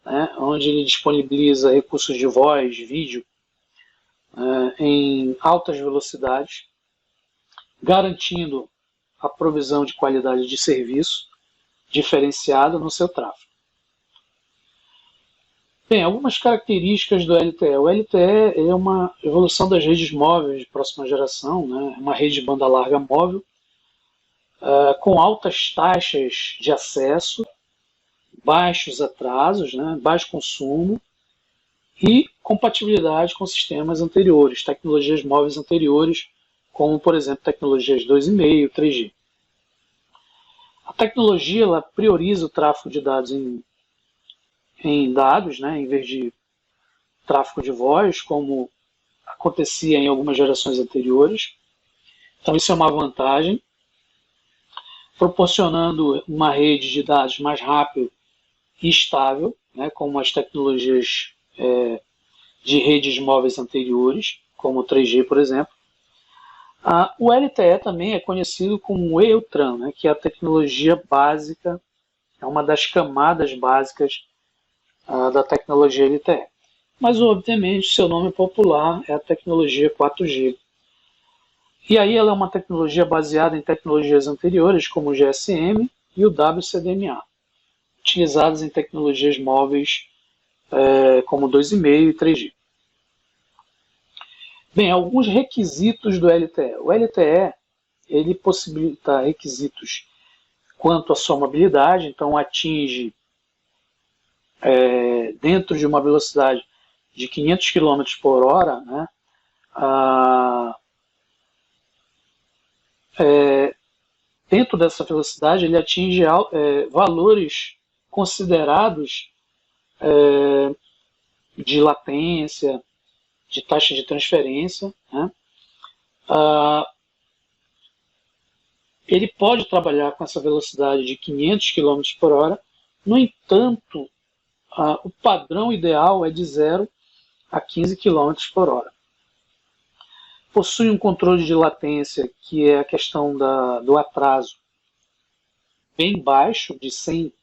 né, onde ele disponibiliza recursos de voz, vídeo, em altas velocidades, garantindo a provisão de qualidade de serviço diferenciada no seu tráfego. Bem, algumas características do LTE. O LTE é uma evolução das redes móveis de próxima geração, né? Uma rede de banda larga móvel, com altas taxas de acesso, baixos atrasos, né? Baixo consumo e compatibilidade com sistemas anteriores, tecnologias móveis anteriores, como, por exemplo, tecnologias 2,5, 3G. A tecnologia ela prioriza o tráfego de dados em dados, né, em vez de tráfego de voz, como acontecia em algumas gerações anteriores. Então isso é uma vantagem, proporcionando uma rede de dados mais rápida e estável, né, como as tecnologias de redes móveis anteriores, como o 3G, por exemplo. O LTE também é conhecido como EUTRAN, né, que é a tecnologia básica, é uma das camadas básicas da tecnologia LTE. Mas, obviamente, seu nome popular é a tecnologia 4G. E aí ela é uma tecnologia baseada em tecnologias anteriores, como o GSM e o WCDMA, utilizadas em tecnologias móveis como 2,5 e 3G. Bem, alguns requisitos do LTE. O LTE ele possibilita requisitos quanto à sua mobilidade, então atinge dentro de uma velocidade de 500 km por hora, né, dentro dessa velocidade ele atinge valores considerados de latência, de taxa de transferência, né? Ele pode trabalhar com essa velocidade de 500 km por hora, no entanto, o padrão ideal é de 0 a 15 km por hora. Possui um controle de latência, que é a questão do atraso, bem baixo, de 100,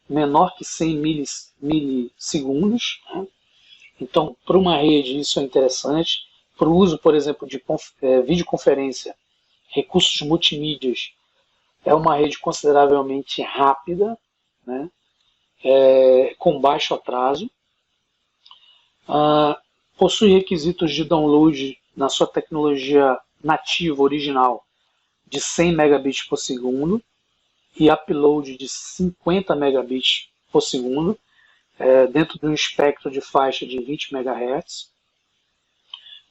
menor que 100 milissegundos, né? Então, para uma rede isso é interessante. Para o uso, por exemplo, de videoconferência, recursos multimídias, é uma rede consideravelmente rápida, né? Com baixo atraso. Possui requisitos de download na sua tecnologia nativa original de 100 megabits por segundo e upload de 50 megabits por segundo, dentro de um espectro de faixa de 20 MHz.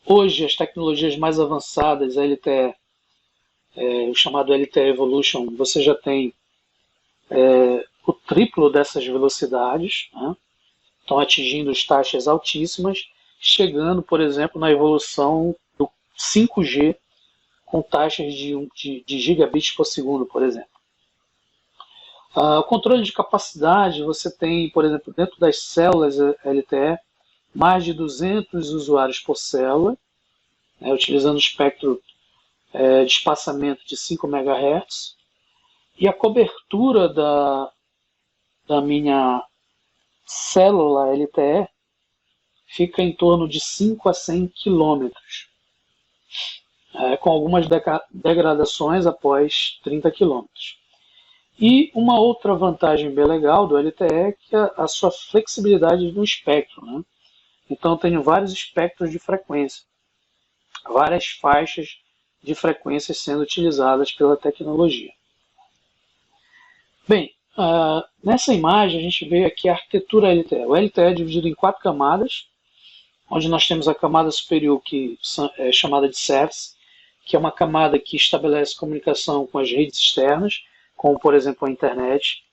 Hoje, as tecnologias mais avançadas, a LTE, o chamado LTE Evolution, você já tem o triplo dessas velocidades, né? Estão atingindo taxas altíssimas, chegando, por exemplo, na evolução do 5G com taxas de gigabits por segundo, por exemplo. O controle de capacidade, você tem, por exemplo, dentro das células LTE, mais de 200 usuários por célula, utilizando o espectro de espaçamento de 5 MHz, e a cobertura da minha célula LTE fica em torno de 5 a 100 quilômetros, com algumas degradações após 30 quilômetros. E uma outra vantagem bem legal do LTE é que a sua flexibilidade no espectro, né? Então eu tenho vários espectros de frequência, várias faixas de frequências sendo utilizadas pela tecnologia. Bem, nessa imagem a gente vê aqui a arquitetura LTE. O LTE é dividido em 4 camadas, onde nós temos a camada superior, que é chamada de service, que é uma camada que estabelece comunicação com as redes externas, como por exemplo a internet.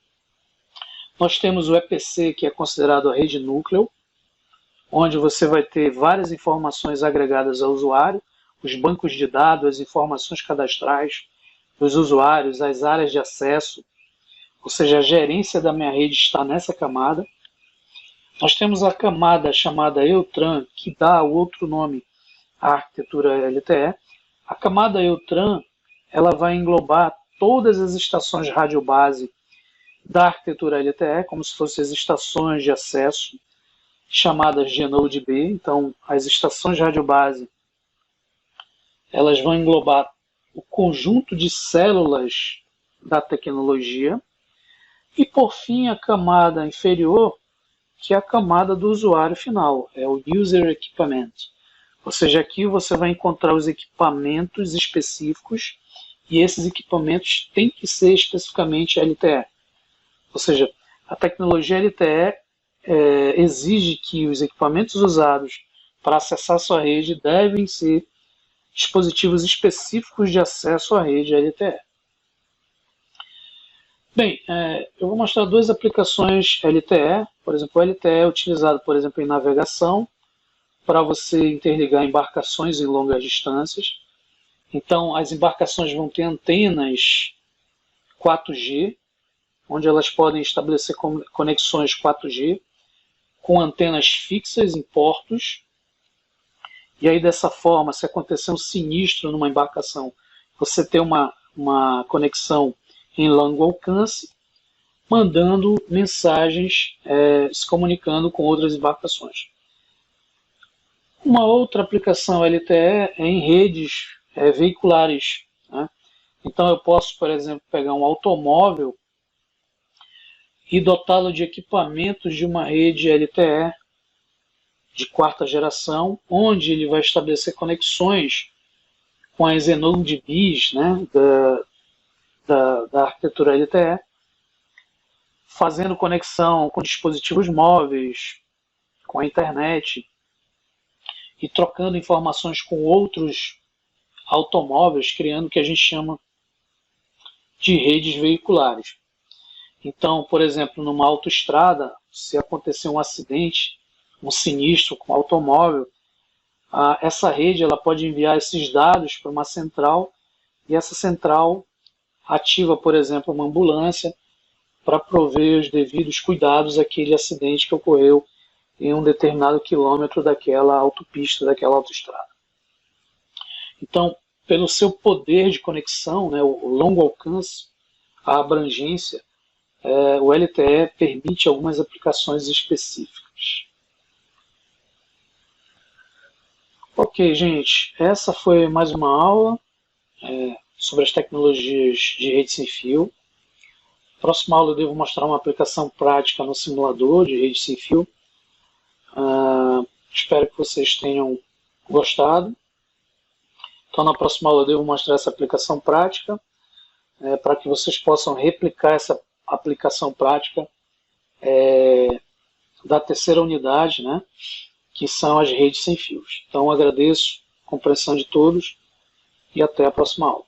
Nós temos o EPC, que é considerado a rede núcleo, onde você vai ter várias informações agregadas ao usuário, os bancos de dados, as informações cadastrais dos usuários, as áreas de acesso, ou seja, a gerência da minha rede está nessa camada. Nós temos a camada chamada EUTRAN, que dá outro nome à arquitetura LTE. A camada EUTRAN ela vai englobar todas as estações radiobase da arquitetura LTE, como se fossem as estações de acesso, chamadas de Node B. Então, as estações de radiobase elas vão englobar o conjunto de células da tecnologia. E, por fim, a camada inferior, que é a camada do usuário final, é o User Equipment. Ou seja, aqui você vai encontrar os equipamentos específicos e esses equipamentos têm que ser especificamente LTE. Ou seja, a tecnologia LTE exige que os equipamentos usados para acessar sua rede devem ser dispositivos específicos de acesso à rede LTE. Bem, eu vou mostrar duas aplicações LTE. Por exemplo, o LTE é utilizado, por exemplo, em navegação, para você interligar embarcações em longas distâncias. Então, as embarcações vão ter antenas 4G, onde elas podem estabelecer conexões 4G com antenas fixas em portos. E aí, dessa forma, se acontecer um sinistro numa embarcação, você tem uma conexão em longo alcance, mandando mensagens, se comunicando com outras embarcações. Uma outra aplicação LTE é em redes veiculares, né? Então eu posso, por exemplo, pegar um automóvel e dotá-lo de equipamentos de uma rede LTE de 4ª geração, onde ele vai estabelecer conexões com as ENODEBs, né, da arquitetura LTE, fazendo conexão com dispositivos móveis, com a internet, e trocando informações com outros automóveis, criando o que a gente chama de redes veiculares. Então, por exemplo, numa autoestrada, se acontecer um acidente, um sinistro com o automóvel, essa rede ela pode enviar esses dados para uma central, e essa central ativa, por exemplo, uma ambulância para prover os devidos cuidados àquele acidente que ocorreu em um determinado quilômetro daquela autopista, daquela autoestrada. Então, pelo seu poder de conexão, né, o longo alcance, a abrangência, o LTE permite algumas aplicações específicas. Ok, gente, essa foi mais uma aula sobre as tecnologias de rede sem fio. Próxima aula eu devo mostrar uma aplicação prática no simulador de rede sem fio. Espero que vocês tenham gostado. Então na próxima aula eu devo mostrar essa aplicação prática, para que vocês possam replicar essa aplicação prática da 3ª unidade, né, que são as redes sem fios. Então agradeço a compreensão de todos e até a próxima aula.